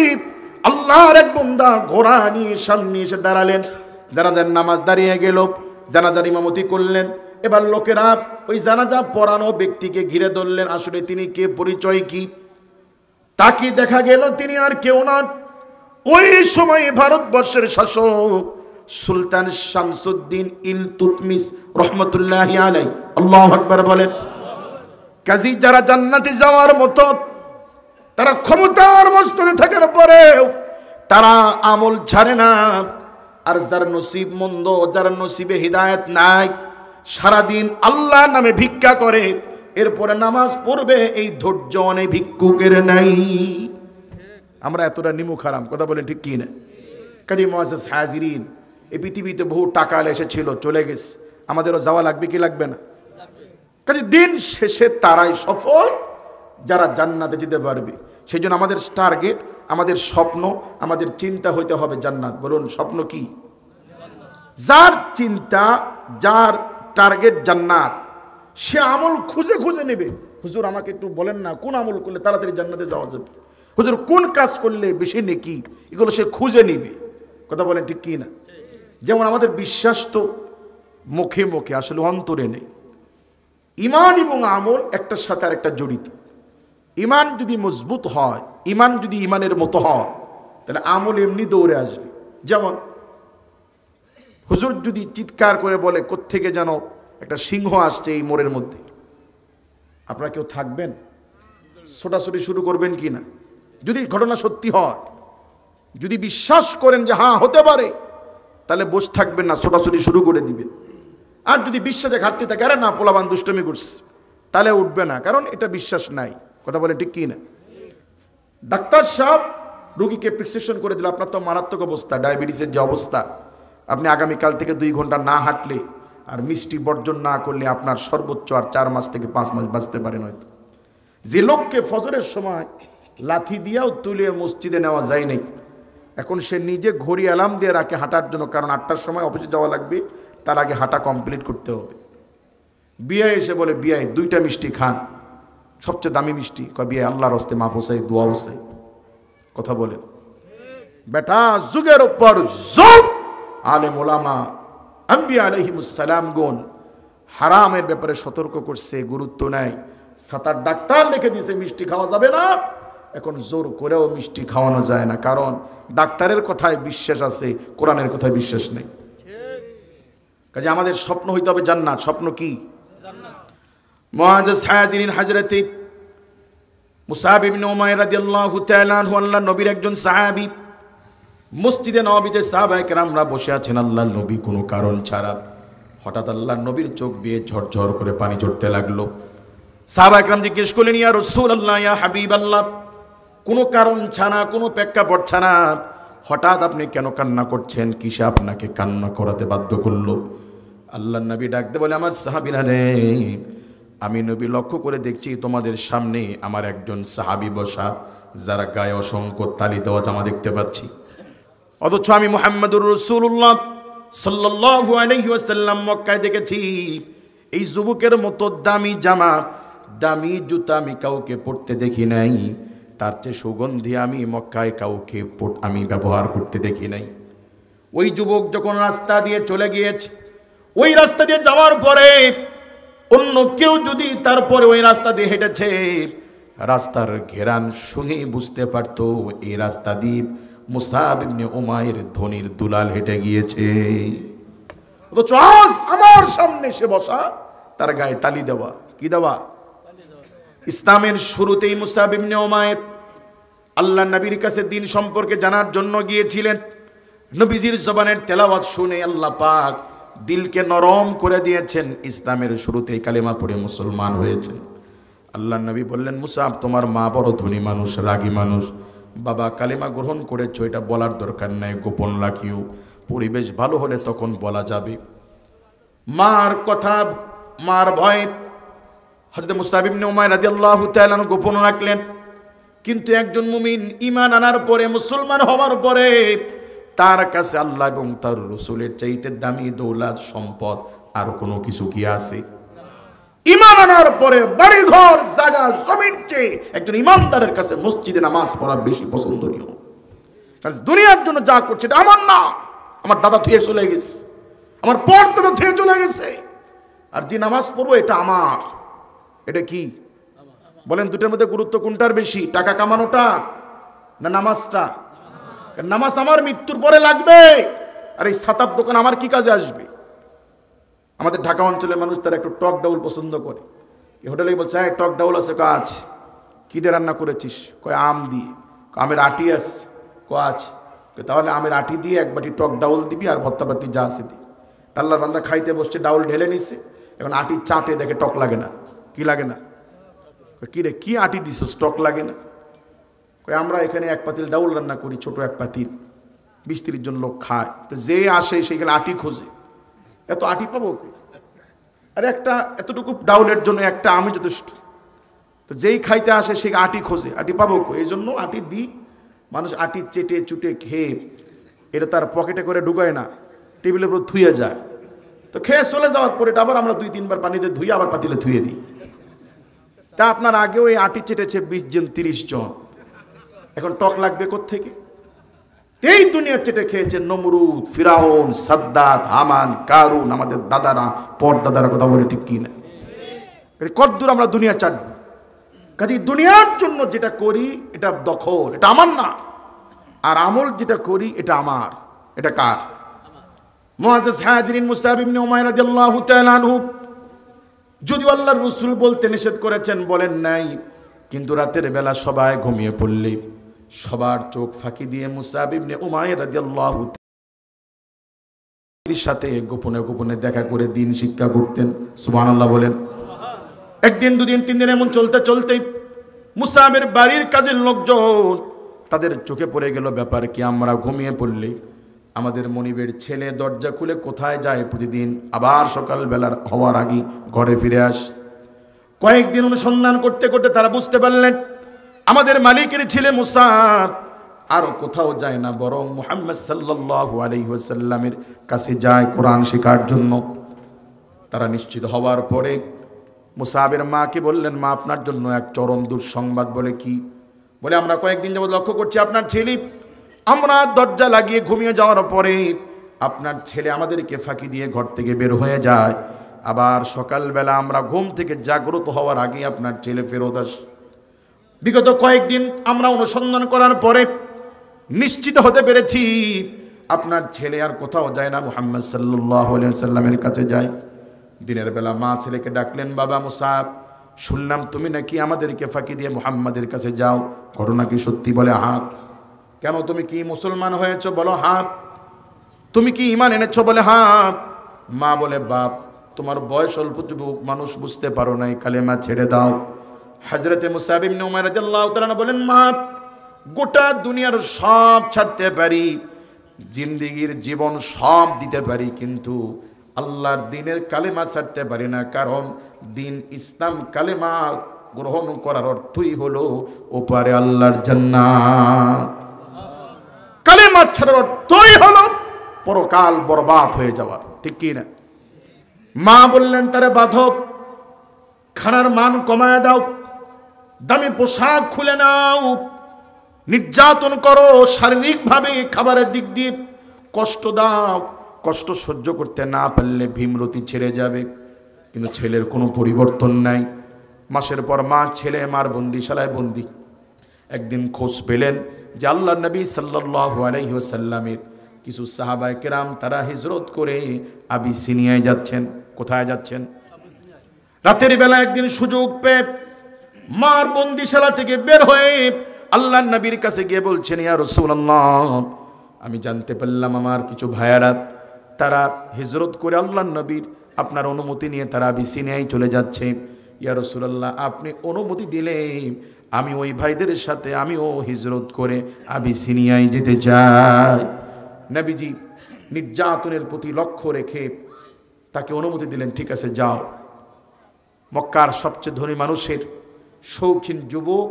আল্লাহর এক বান্দা ঘোড়া নিয়ে সামনে এসে দাঁড়ালেন। জানাজার নামাজ দাঁড়িয়ে গেল, জানাজার ইমামতি করলেন। এবার লোকেরা ওই জানাজা পড়ানো ব্যক্তিকে ঘিরে ধরলেন। আসলে তিনি কে, পরিচয় কি? তাকে দেখা গেল তিনি আর কেউ না, ওই সময় ভারতবর্ষের শাসক সুলতান শামসুদ্দিন ইলতুৎমিশ রহমতুল্লাহি আলাইহি। আল্লাহু আকবার বলেন। কাজী যারা জান্নাতে যাওয়ার মতো, তারা ক্ষমতার মস্তকে থাকার পরেও তারা আমল ছাড়ে না। আর যার নসিব মন্দ, যার নসিবে হিদায়াত নাই, সারাদিন আল্লাহ নামে ভিক্ষা করে, এরপরে নামাজ পড়বে, এই ধৈর্য অনেক ভিক্ষুকের নাই। আমরা এতটা নিমুখ হারাম, কথা বলেন ঠিক কি না? কাজী মুআজ্জাজ হাজিরিন, এই পৃথিবীতে বহু টাকা এসেছিল, চলে গেছে, আমাদেরও যাওয়া লাগবে কি লাগবে না? কাজে দিন শেষে তারাই সফল যারা জান্নাতে যেতে পারবে। সেই জন্য আমাদের টার্গেট, আমাদের স্বপ্ন, আমাদের চিন্তা হইতে হবে জান্নাত। বলুন স্বপ্ন কি? যার চিন্তা, যার টার্গেট জান্নাত, সে আমল খুঁজে খুঁজে নেবে। হুজুর আমাকে একটু বলেন না, কোন আমল করলে তাড়াতাড়ি জান্নাতে যাওয়া যাবে? হুজুর কোন কাজ করলে বেশি নেকি? এগুলো সে খুঁজে নিবে। কথা বলেন ঠিক কি না? যেমন আমাদের বিশ্বাস তো মুখে মুখে, আসলে অন্তরে নেই। ইমান এবং আমল একটার সাথে আরেকটা জড়িত। ইমান যদি মজবুত হয়, ইমান যদি ইমানের মতো হয়, তাহলে আমল এমনি দৌড়ে আসবে। যেমন হুজুর যদি চিৎকার করে বলে কোত্থেকে যেন একটা সিংহ আসছে এই মোড়ের মধ্যে, আপনারা কেউ থাকবেন? ছোটাছুটি শুরু করবেন কি না? যদি ঘটনা সত্যি হয়, যদি বিশ্বাস করেন যে হ্যাঁ হতে পারে, তাহলে বসে থাকবেন না, ছোটাছুটি শুরু করে দিবেন। আর যদি বিশ্বাসে ঘাটতি থাকে, আরে না পোলাবান দুষ্টমি করছে, তাহলে উঠবে না, কারণ এটা বিশ্বাস নাই। কথা বলেন ঠিক কি না? ডাক্তার সাহেব রুগীকে প্রেসক্রিপশন করে দিল, আপনার তো মারাত্মক অবস্থা, ডায়াবেটিসের যে অবস্থা, আপনি আগামীকাল থেকে 2 ঘন্টা না হাঁটলে আর মিষ্টি বর্জন না করলে আপনার সর্বোচ্চ আর 4 মাস থেকে 5 মাস বাঁচতে পারেন হয়তো। যে লোককে ফজরের সময় লাথি দিয়েও তুলে মসজিদে নেওয়া যায় নাই, এখন সে নিজে ঘড়ি অ্যালার্ম দিয়ে রাখে হাঁটার জন্য, কারণ 8টার সময় অফিসে যাওয়া লাগবে, তার আগে হাঁটা কমপ্লিট করতে হবে। বিয়ে এসে বলে বিয়ে 2টা মিষ্টি খান, সবচেয়ে দামি মিষ্টি, কয় বিয়ে আল্লাহর হস্তে মাফ হোসাই দোয়া হোসাই। কথা বলেন বেটা, যুগের উপর যুগ আলেম ওলামা আম্বিয়া আলাইহিমুস সালাম গুন হারামের ব্যাপারে সতর্ক করছে, গুরুত্ব নেয়। 7-8 ডাক্তার লিখে দিয়েছে মিষ্টি খাওয়া যাবে না, এখন জোর করেও মিষ্টি খাওয়ানো যায় না, কারণ ডাক্তারের কথায় বিশ্বাস আছে, কোরআনের কথায় বিশ্বাস নেই। কাজে আমাদের স্বপ্ন হইতে হবে জান্নাত। স্বপ্ন কি? মুআজ্জাজ হাজিরিন হযরতে মুসাব ইবনে উমাইর রাদিয়াল্লাহু তাআলা আনহু আল্লাহর নবীর একজন সাহাবী, মসজিদে নববীতে সাহাবায়ে কেরামরা বসে আছেন আল্লাহর নবী কোনো কারণ ছাড়া। হঠাৎ আল্লাহর নবীর চোখ বেয়ে ঝরঝর করে পানি ঝরতে লাগলো। সাহাবায়ে কেরাম জিজ্ঞেস করলেন, ইয়া রাসূলুল্লাহ, ইয়া হাবিবাল্লাহ, কোনো কারণ ছাড়া, কোনো প্রেক্ষাপট ছাড়া হঠাৎ আপনি কেন কান্না করছেন? কিসে আপনাকে কান্না করাতে বাধ্য করলো? আল্লাহর নবী ডাকতে বলে, আমার সাহাবীরা রে, আমি নবী লক্ষ্য করে দেখছি তোমাদের সামনে আমার একজন সাহাবী বসা, যারা গায়ে অসংখ্য তালি দেওয়া জামা দেখতে পাচ্ছি, অথচ আমি মুহাম্মদুর রাসূলুল্লাহ সাল্লাল্লাহু আলাইহি ওয়াসাল্লাম মক্কায় দেখেছি এই যুবকের মতো দামি জামা, দামি জুতা আমি কাউকে পরতে দেখি নাই, তার চেয়ে সুগন্ধি আমি মক্কায় কাউকে আমি ব্যবহার করতে দেখি নাই। ওই যুবক যখন রাস্তা দিয়ে চলে গিয়েছে, ওই রাস্তা দিয়ে যাওয়ার পরে অন্য কেউ যদি তারপরে ওই রাস্তা দিয়ে হেঁটেছে, রাস্তার ঘেরান শুনে বুঝতে পারতো এই রাস্তা দিয়ে মুসাব ইবনে উমাইর ধনির দুলাল হেঁটে গিয়েছে। অথচ আজ আমার সামনে সে বসা, তার গায়ে তালি দেওয়া। কি দেওয়া? ইসলামের শুরুতেই মুসাব ইবনে উমাইর আল্লাহ নবীর কাছে দিন সম্পর্কে জানার জন্য গিয়েছিলেন। নবীজির জবানের তেলাওয়াত শুনে আল্লাহ পাক দিলকে নরম করে দিয়েছেন। ইসলামের শুরুতেই কালেমা পড়ে মুসলমান হয়েছেন। আল্লাহ নবী বললেন, মুসাব, তোমার মা বড় ধনী মানুষ, রাগী মানুষ, বাবা কালেমা গ্রহণ করেছো, এটা বলার দরকার নাই, গোপন রাখিও, পরিবেশ ভালো হলে তখন বলা যাবে। মার কথা, মার ভয় হযরত মুসাব ইবনে উমাইর রাদিয়াল্লাহু তাআলা গোপন রাখলেন। কিন্তু একজন মুমিন ঈমান আনার পরে, মুসলমান হওয়ার পরে, তার কাছে আল্লাহ এবং তার রাসূলের চাইতে দামি দৌলত সম্পদ আর কোনো কিছু কি আছে? ঈমান আনার পরে বাড়ি ঘর জায়গা জমির চেয়ে একজন ঈমানদারের কাছে মসজিদে নামাজ পড়া বেশি পছন্দনীয়। কারণ দুনিয়ার জন্য যা করছে এটা আমার না, আমার দাদা থুয়ে চলে গেছে, আমার পরদাদা থুয়ে চলে গেছে, আর যে নামাজ পড়বো এটা আমার। এটা কি বলেন? দুটোর মধ্যে গুরুত্ব কোনটার বেশি? টাকা কামানোটা না নামাজটা? নামাজ আমার মৃত্যুর পরে লাগবে, আর এই ছাতার দোকান আমার কি কাজে আসবে? আমাদের ঢাকা অঞ্চলের মানুষ তারা একটু টক ডাউল পছন্দ করে। এই হোটেলে বলছে, হ্যাঁ টক ডাউল আছে, কাজ কি দিয়ে রান্না করেছিস? কয় আম দিয়ে। আমের আটি আছে? আছে। তাহলে আমের আটি দিয়ে 1 বাটি টক ডাউল দিবি আর ভর্তাপাতি যা আছে দি। আল্লাহর বান্দা খাইতে বসছে, ডাউল ঢেলে নিছে, এখন আটি চাটে দেখে টক লাগে না। কি লাগে না? কি রে, কি আটি দিস, টক লাগে না? কই আমরা এখানে 1 পাতিল ডাউল রান্না করি, ছোট 1 পাতিল, 20-30 জন লোক খায়, তো যে আসে সেখানে আটি খোঁজে, এত আটি পাবো? আরে একটা এতটুকু ডাউলের জন্য একটা আমি যথেষ্ট। তো যেই খাইতে আসে সে আটি খোঁজে, আটি পাবো? এই জন্য আটি দিই, মানুষ আটি চেটে চুটে খেয়ে এটা তার পকেটে করে ঢুকায় না, টেবিলের উপর ধুয়ে যায়। তো খেয়ে চলে যাওয়ার পরে এটা আবার আমরা 2-3 বার পানিতে ধুয়ে আবার পাতিলে ধুয়ে দিই। তা আপনার আগেও এই আটি চেটেছে 20 জন 30 জন, এখন টক লাগবে কোত্থেকে? এই দুনিয়া চেটে খেয়েছে নমরুদ, ফিরাউন, সাদ্দাত, হামান, কারুন, আমাদের দাদারা পরদাদারা, কথা বলে ঠিক কি না? কতদূর আমরা দুনিয়া চাটব? কাজে দুনিয়ার জন্য যেটা করি এটা দখল, এটা আমার না। আর আমল যেটা করি এটা আমার। এটা কার? মুআজ্জাজ হাজিরিন মুসাব ইবনে উমাইর রাদিয়াল্লাহু তাআলা আনহু যদিও আল্লাহর রাসূল বলতে নিষেধ করেছেন, বলেন নাই, কিন্তু রাতের বেলা সবাই ঘুমিয়ে পড়লে সবার চোখ ফাঁকি দিয়ে মুসাব ইবনে উমাইর রাদিয়াল্লাহু তাআলার সাথে গোপনে গোপনে দেখা করে দিন শিক্ষা করতেন। সুবহানাল্লাহ বলেন। একদিন, 2 দিন, 3 দিন এমন চলতে চলতে মুসাবের বাড়ির কাজের লোকজন তাদের চোখে পড়ে গেল ব্যাপার কি, আমরা ঘুমিয়ে পড়লে আমাদের মনিবের ছেলে দরজা খুলে কোথায় যায় প্রতিদিন? আবার সকালবেলার হওয়ার আগে ঘরে ফিরে আস। কয়েকদিন অনুসন্ধান করতে করতে তারা বুঝতে পারলেন আমাদের মালিকের ছেলে মুসাব আর কোথাও যায় না, বরং মুহাম্মদ সাল্লাল্লাহু আলাইহি ওয়াসাল্লামের কাছে যায় কোরআন শেখার জন্য। তারা নিশ্চিত হওয়ার পরে মুসাবের মাকে বললেন, মা আপনার জন্য এক চরম দুঃসংবাদ। বলে কি? বলে আমরা কয়েকদিন যাবত লক্ষ্য করছি আপনার ছেলে, আমরা দরজা লাগিয়ে ঘুমিয়ে যাওয়ার পরে আপনার ছেলে আমাদেরকে ফাঁকি দিয়ে ঘর থেকে বের হয়ে যায়, আবার সকালবেলা আমরা ঘুম থেকে জাগ্রত হওয়ার আগে আপনার ছেলে ফেরত আসে। বিগত কয়েকদিন আমরা অনুসন্ধান করার পরে নিশ্চিত হতে পেরেছি আপনার ছেলে আর কোথাও যায় না, মুহাম্মদ সাল্লাল্লাহু আলাইহি ওয়াসাল্লামের কাছে যায়। দিনের বেলা মা ছেলেকে ডাকলেন, বাবা মুসাব, শুনলাম তুমি নাকি আমাদেরকে ফাঁকি দিয়ে মুহাম্মাদের কাছে যাও, ঘটনা কি সত্যি? বলে হ্যাঁ। কেন, তুমি কি মুসলমান হয়েছো? বলো হ্যাঁ। তুমি কি ঈমান এনেছো? বলে হ্যাঁ। মা বলে, বাপ তোমার বয়স অল্প, যুবক মানুষ, বুঝতে পারো নাই, কালেমা ছেড়ে দাও। হযরতে মুসাব ইবনে উমাইর রাদিয়াল্লাহু তাআলা বলেন, মা গোটা দুনিয়ার সব ছাড়তে পারি, জিন্দেগির জীবন সব দিতে পারি, কিন্তু আল্লাহর দ্বীনের কালেমা ছাড়তে পারি না। কারণ দ্বীন ইসলাম কালেমা গ্রহণ করার অর্থই হলো ওপারে আল্লাহর জান্নাত। কালেমা ছাড়ার অর্থই হলো পরকাল বরবাদ হয়ে যাওয়া, ঠিক কি না? মা বললেন, তারে বাঁধো, খানার মান কমায় দাও, দামি পোশাক খুলে নাও, নির্যাতন করো, শারীরিকভাবে খাবারের দিক দিয়ে কষ্ট দাও। কষ্ট সহ্য করতে না পারলে ভীমরতি ছেড়ে যাবে। কিন্তু ছেলের কোনো পরিবর্তন নাই। মাসের পর মাস ছেলে মার বন্দিশালায় বন্দি। একদিন খোঁজ পেলেন যে আল্লাহর নবী সাল্লাল্লাহু আলাইহি ওয়াসাল্লামের কিছু সাহাবায়ে কেরাম তারা হিজরত করে আবিসিনিয়ায় যাচ্ছেন। কোথায় যাচ্ছেন? রাতের বেলা একদিন সুযোগ পেয়ে মার বন্দিশালা থেকে বের হয়ে আল্লাহর নবীর কাছে গিয়ে বলছেন, ইয়া রাসূলুল্লাহ, আমি জানতে পারলাম আমার কিছু ভাইয়েরা তারা হিজরত করে আল্লাহর নবীর আপনার অনুমতি নিয়ে তারা আবিসিনিয়ায় চলে যাচ্ছে। ইয়া রাসূলুল্লাহ, আপনি অনুমতি দিলে আমি ওই ভাইদের সাথে আমিও হিজরত করে আবিসিনিয়ায় যেতে চাই। নবীজি নির্যাতনের প্রতি লক্ষ্য রেখে তাকে অনুমতি দিলেন, ঠিক আছে যাও। মক্কার সবচেয়ে ধনী মানুষের শৌখিন যুবক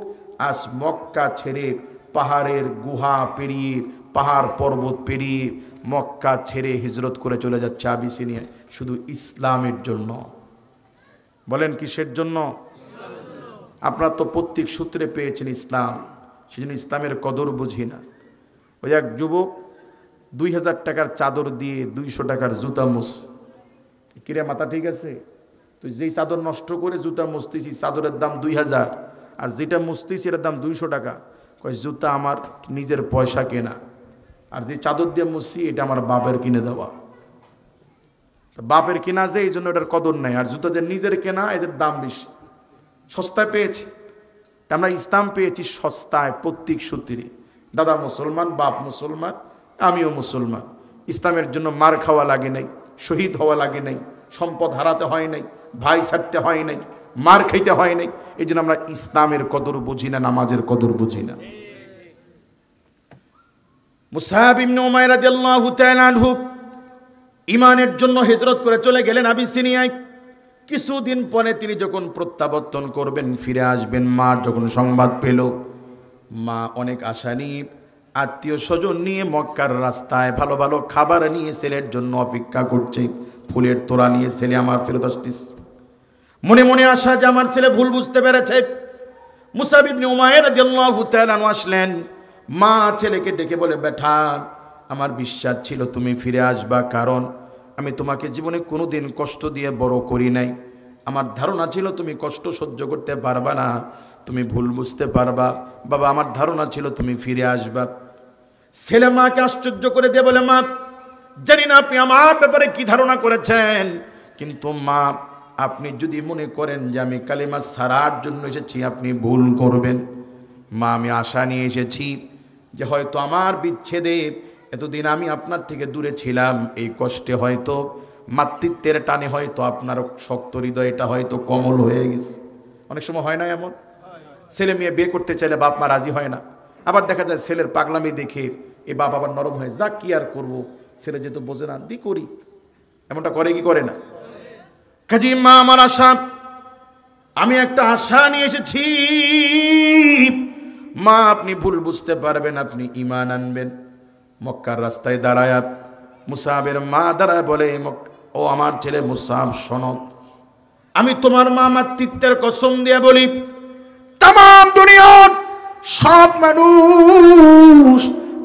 আজ মক্কা ছেড়ে পাহাড়ের গুহা পেরিয়ে, পাহাড় পর্বত পেরিয়ে মক্কা ছেড়ে হিজরত করে চলে যাচ্ছে আবিসিনিয়ায়, শুধু ইসলামের জন্য। বলেন কিসের জন্য? আপনারা তো প্রত্যেক সূত্রে পেয়েছেন ইসলাম, সেজন্য ইসলামের কদর বুঝি না। ওই এক যুবক 2000 টাকার চাদর দিয়ে 200 টাকার জুতা মুছ। কিরে মাথা ঠিক আছে? তুই যেই চাদর নষ্ট করে জুতা মুছতেছি, চাদরের দাম 2000, আর যেটা মুছতেছি এটার দাম 200 টাকা। কয় জুতা আমার নিজের পয়সা কেনা, আর যে চাদর দিয়ে মুছছি এটা আমার বাপের কিনে দেওয়া। বাপের কেনা যে এই জন্য এটার কদর নাই, আর জুতা যে নিজের কেনা এদের দাম বেশি, সস্তায় পেয়েছে। আমরা ইসলাম পেয়েছি সস্তায় প্রত্যেক সূত্রে। দাদা মুসলমান, বাপ মুসলমান, আমিও মুসলমান। ইসলামের জন্য মার খাওয়া লাগে নাই, শহীদ হওয়া লাগে নাই, সম্পদ হারাতে হয় নাই, ভাই ছাড়তে হয় নাই, মার খাইতে হয় নাই। এই জন্য আমরা ইসলামের কদর বুঝি না, নামাজের কদর বুঝি না। মুসাব ইবনে উমাইর রাদিয়াল্লাহু তাআলা আনহু ঈমানের জন্য হিজরত করে চলে গেলেন আবিসিনিয়ায়। কিছুদিন পরে তিনি যখন প্রত্যাবর্তন করবেন, ফিরে আসবেন, মার যখন সংবাদ পেল, মা অনেক আশা নিয়ে আত্মীয় স্বজন নিয়ে মক্কার রাস্তায় ভালো ভালো খাবার নিয়ে ছেলের জন্য অপেক্ষা করছে। ফুলের তোড়া নিয়ে ছেলে আমার ফেরত আসতেছে। মনে মনে আশা যে আমার ছেলে ভুল বুঝতে পেরেছে। মুসাব ইবনে উমাইর রাদিয়াল্লাহু তাআলা আসলেন। মা ছেলেকে ডেকে বলে, বেটা, আমার বিশ্বাস ছিল তুমি ফিরে আসবা, কারণ আমি তোমাকে জীবনে কোনোদিন কষ্ট দিয়ে বড় করি নাই। আমার ধারণা ছিল তুমি কষ্ট সহ্য করতে পারবা না, তুমি ভুল বুঝতে পারবা। বাবা, আমার ধারণা ছিল তুমি ফিরে আসবা। ছেলে মাকে আশ্চর্য করে দিয়ে বলে, মা, জানি না আপনি আমার ব্যাপারে কি ধারণা করেছেন, কিন্তু মা, আপনি যদি মনে করেন যে আমি কালেমা ছাড়ার জন্য এসেছি, আপনি ভুল করবেন। মা, আমি আশা নিয়ে এসেছি যে হয়তো আমার বিচ্ছেদে এতদিন আমি আপনার থেকে দূরে ছিলাম, এই কষ্টে হয়তো মাতৃত্বের টানে হয়তো আপনার শক্ত হৃদয়টা হয়তো কোমল হয়ে গেছে। অনেক সময় হয় না এমন, ছেলে মেয়ে বিয়ে করতে চাইলে বাপ মা রাজি হয় না। আবার দেখা যায় ছেলের পাগলামি দেখে এই বাপ আবার নরম হয়ে যা কি আর করবো, ছেলে যেহেতু বোঝে না দি করি, এমনটা করে কি করে না? কাজী মা আমার আশা, আমি একটা আশা নিয়ে এসেছি মা, আপনি ভুল বুঝতে পারবেন, আপনি ঈমান আনবেন। মক্কার রাস্তায় দাঁড়ায় মুসাবের মা দাঁড়ায় বলে, ও আমার ছেলে মুসাব শোনো, আমি তোমার মা মাতৃত্বের কসম দিয়ে বলি, তাম দুনিয়ার সব মানুষ,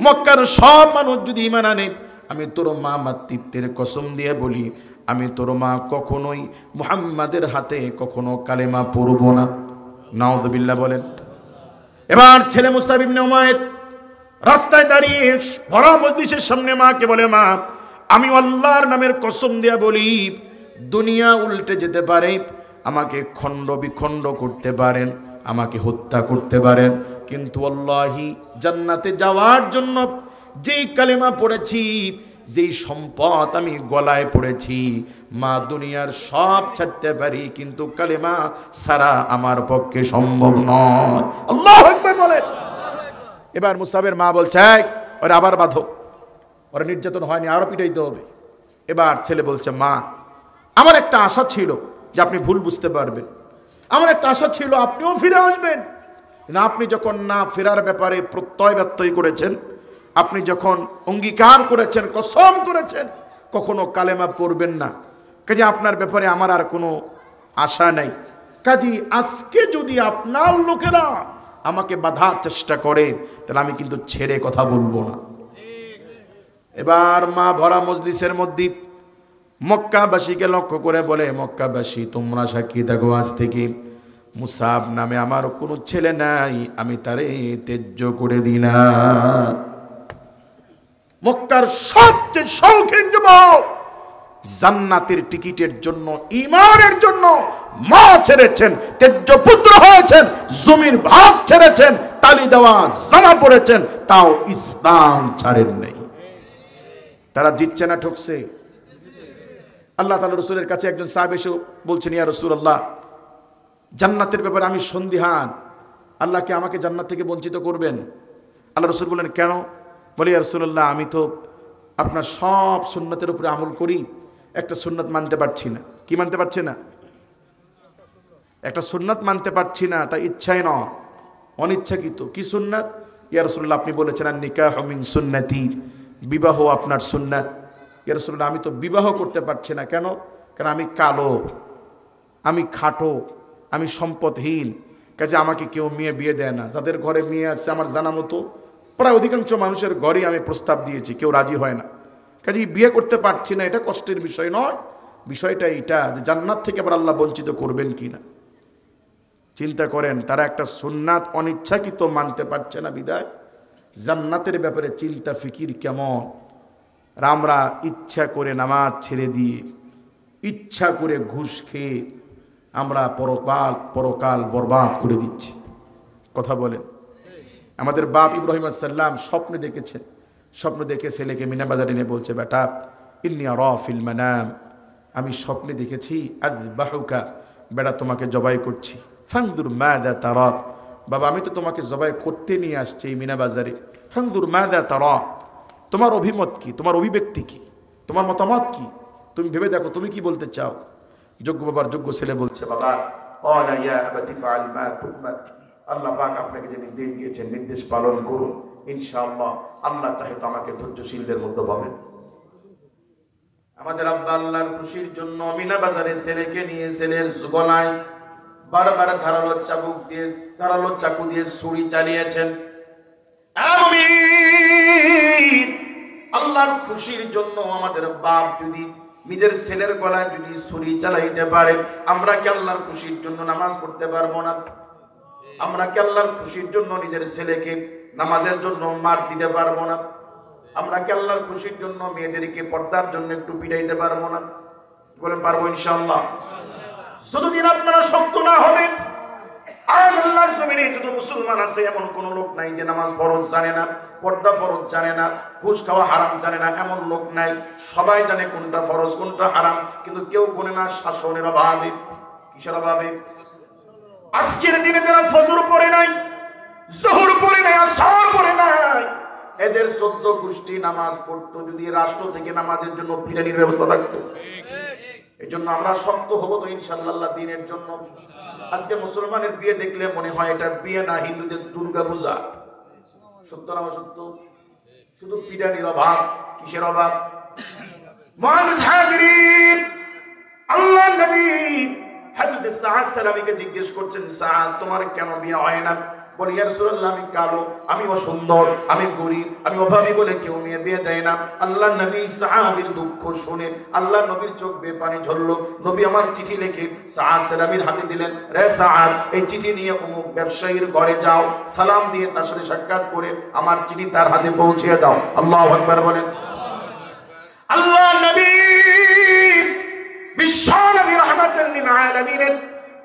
মক্কার সব মানুষ যদি ঈমান আনে, আমি তোর মা মাতৃত্বের কসম দিয়ে বলি, আমি তোর মা কখনোই মুহাম্মাদের হাতে কখনো কালেমা পড়ব না। নাউযুবিল্লাহ বলেন। এবার ছেলে মুসআব ইবনে উমাইর রাস্তায় দাঁড়িয়ে ভরা মজলিসের সামনে মাকে বলে, মা আমি আল্লাহর নামের কসম দিয়া বলি, দুনিয়া উল্টে যেতে পারে, আমাকে খণ্ড বিখণ্ড করতে পারেন, আমাকে হত্যা করতে পারেন, কিন্তু আল্লাহি জান্নাতে যাওয়ার জন্য যেই কালেমা পড়েছি, যেই সম্পদ আমি গলায় পড়েছি, মা দুনিয়ার সব ছাড়তে পারি, কিন্তু কালেমা সারা আমার পক্ষে সম্ভব নয়। আল্লাহু আকবার বলেন। এবার মুসাবের মা বলছে, ওরে আবার বাঁধো, ওরা নির্যাতন হয়নি, আরো পিটাইতে হবে। এবার ছেলে বলছে, মা আমার একটা আশা ছিল যে আপনি ভুল বুঝতে পারবেন, আমার একটা আশা ছিল আপনিও ফিরে আসবেন, না আপনি যখন না ফেরার ব্যাপারে প্রত্যয় ব্যত্যয় করেছেন, আপনি যখন অঙ্গীকার করেছেন, কসম করেছেন কখনো কালেমা পড়বেন না, কাজে আপনার ব্যাপারে আমার আর কোনো আশা নাই। কাজী আজকে যদি আপনার লোকেরা আমাকে বাধার চেষ্টা করে, তাহলে আমি কিন্তু ছেড়ে কথা বলবো না। এবার মা ভরা মজলিসের মধ্যে মক্কাবাসীকে লক্ষ্য করে বলে, মক্কাবাসী তোমরা সাক্ষী থাকো, আজ থেকে মুসাব নামে আমার কোনো ছেলে নাই, আমি তারে ত্যায্য করে দিলাম। মক্কার সবচেয়ে শৌখিন যুবক জান্নাতের টিকিটের জন্য, ঈমানের জন্য মা ছেড়েছেন, ত্যায্য পুত্র হয়েছেন, জমির ভাগ ছেড়েছেন, তালি দেওয়া জামা পড়েছেন, তাও ইসলাম ছাড়েন নাই। তারা জিতছে না ঠকছে? আল্লাহ তাআলা রাসূলের কাছে একজন সাহাবী এসে বলছেন, ইয়া রাসূলুল্লাহ জান্নাতের ব্যাপারে আমি সন্দিহান, আল্লাহ কি আমাকে জান্নাত থেকে বঞ্চিত করবেন? আল্লাহ রাসূল বললেন, কেন? বলি, ইয়া রাসূলুল্লাহ আমি তো আপনার সব সুন্নতের উপরে আমল করি, একটা সুন্নত মানতে পারছি না। কি মানতে পারছি না? একটা সুন্নত মানতে পারছি না, তাই ইচ্ছাই না, অনিচ্ছাকৃত। কি সুন্নাত? ইয়া রাসূলুল্লাহ আপনি বলেছেন আন নিকাহু মিন সুন্নতি, বিবাহ আপনার সুন্নাত। ইয়া রাসূলুল্লাহ আমি তো বিবাহ করতে পারছি না। কেন? কারণ আমি কালো, আমি খাটো, আমি সম্পদহীন, কাজে আমাকে কেউ মেয়ে বিয়ে দেয় না। যাদের ঘরে মেয়ে আছে আমার জানা মতো প্রায় অধিকাংশ মানুষের ঘরেই আমি প্রস্তাব দিয়েছি, কেউ রাজি হয় না, কাজে বিয়ে করতে পারছি না। এটা কষ্টের বিষয় নয়, বিষয়টা এইটা যে জান্নাত থেকে আবার আল্লাহ বঞ্চিত করবেন কিনা। চিন্তা করেন, তারা একটা সুন্নাত অনিচ্ছাকৃত মানতে পারছে না বিদায় জান্নাতের ব্যাপারে চিন্তা ফিকির কেমন। আর আমরা ইচ্ছা করে নামাজ ছেড়ে দিয়ে, ইচ্ছা করে ঘুষ খেয়ে আমরা পরকাল বরবাদ করে দিচ্ছি। কথা বলেন। আমাদের বাপ ইব্রাহিম আলাইহিস সালাম স্বপ্নে দেখেছেন, স্বপ্ন দেখে ছেলেকে মিনা বাজারে নিয়ে বলছে, বেটা ইন্নী আরা ফিল মানাম, আমি স্বপ্নে দেখেছি আযবাহুকা, বেটা তোমাকে জবাই করছি। ফানজুর মাযা তারা, বাবা আমি তো তোমাকে জবাই করতে নিয়ে আসছি এই মিনা বাজারে। ফানজুর মাযা তারা, তোমার অভিমত কি, তোমার অভিব্যক্তি কি, তোমার মতামত কি, তুমি ভেবে দেখো তুমি কি বলতে চাও। যোগ্য বাবার যোগ্য ছেলে বলছে, বাবা ক্বালা ইয়া আবাতি ফাআল মা তু'মার, আল্লাহ পাক আপনাকে যে নির্দেশ দিয়েছেন নির্দেশ পালন করুন, ইনশাআল্লাহ আল্লাহ চাহে তো আমাকে ধৈর্যশীলদের মধ্যে পাবেন। আমাদের আব্বা আল্লাহর খুশির জন্য মিনা বাজারে ছেলেকে নিয়ে ছেলের গলায় বারবার ধারালো চাকু দিয়ে ছুরি চালিয়েছেন। আমিন। আল্লাহর খুশির জন্য আমাদের বাপ যদি নিজের ছেলের গলায় যদি ছুরি চালাইতে পারে, আমরা কি আল্লাহর খুশির জন্য নামাজ পড়তে পারবো না? আমরা কি আল্লাহর খুশির জন্য নিজের ছেলেকে নামাজের জন্য মার দিতে পারবো না? আমরা কি আল্লাহর খুশির জন্য মেয়েদেরকে পর্দার জন্য একটু পিটাইতে পারবো না? বলেন পারবো ইনশাআল্লাহ। যতদিন আপনারা শক্ত না হবেন, আর আল্লাহর জমিনে যত মুসলমান আছে এমন কোন লোক নাই যে নামাজ ফরজ জানে না, পর্দা ফরজ জানে না, ঘুষ খাওয়া হারাম জানে না, এমন লোক নাই। সবাই জানে কোনটা ফরজ কোনটা হারাম, কিন্তু কেউ বলে না শাসনের অভাবে। কিসের অভাবে? আজকের দিনে যারা ফজর পড়ে নাই, যোহর পড়ে নাই, আসর পড়ে নাই, এদের 14 গোষ্ঠী নামাজ পড়তো যদি রাষ্ট্র থেকে নামাজের জন্য পিটানির ব্যবস্থা থাকতো। এই জন্য আমরা শক্ত হবো তো ইনশাআল্লাহ দিনের জন্য। আজকে মুসলমানের বিয়ে দেখলে মনে হয় এটা বিয়ে না, হিন্দুদের দুর্গা পূজা। সত্য না অসত্য? শুধু পিটানির অভাব। কিসের অভাব? মুআজ্জিজ হাজিরিন, আল্লাহ নবী হযরত সাদ সালামীকে জিজ্ঞেস করছেন, সাদ তোমার কেন বিয়ে হয় না? বলে ইয়া রাসূলুল্লাহ আমি কালো, আমি অসুন্দর, আমি গরীব, আমি অভাবী বলে কেউ মেয়ে বিয়ে দেয় না। আল্লাহ নবী সাহাবীর দুঃখ শুনে আল্লাহ নবীর চোখ বেয়ে পানি ঝরলো। নবী আমার চিঠি লিখে সাদ সালামীর হাতে দিলেন, রে সাদ এই চিঠি নিয়ে অমুক ব্যবসায়ীর ঘরে যাও, সালাম দিয়ে তার সাথে সাক্ষাৎ করে আমার চিঠি তার হাতে পৌঁছে দাও। আল্লাহু আকবার বলেন। আল্লাহ নবী বিশ্ব নবী রাহমাতুল লিল আলামিনের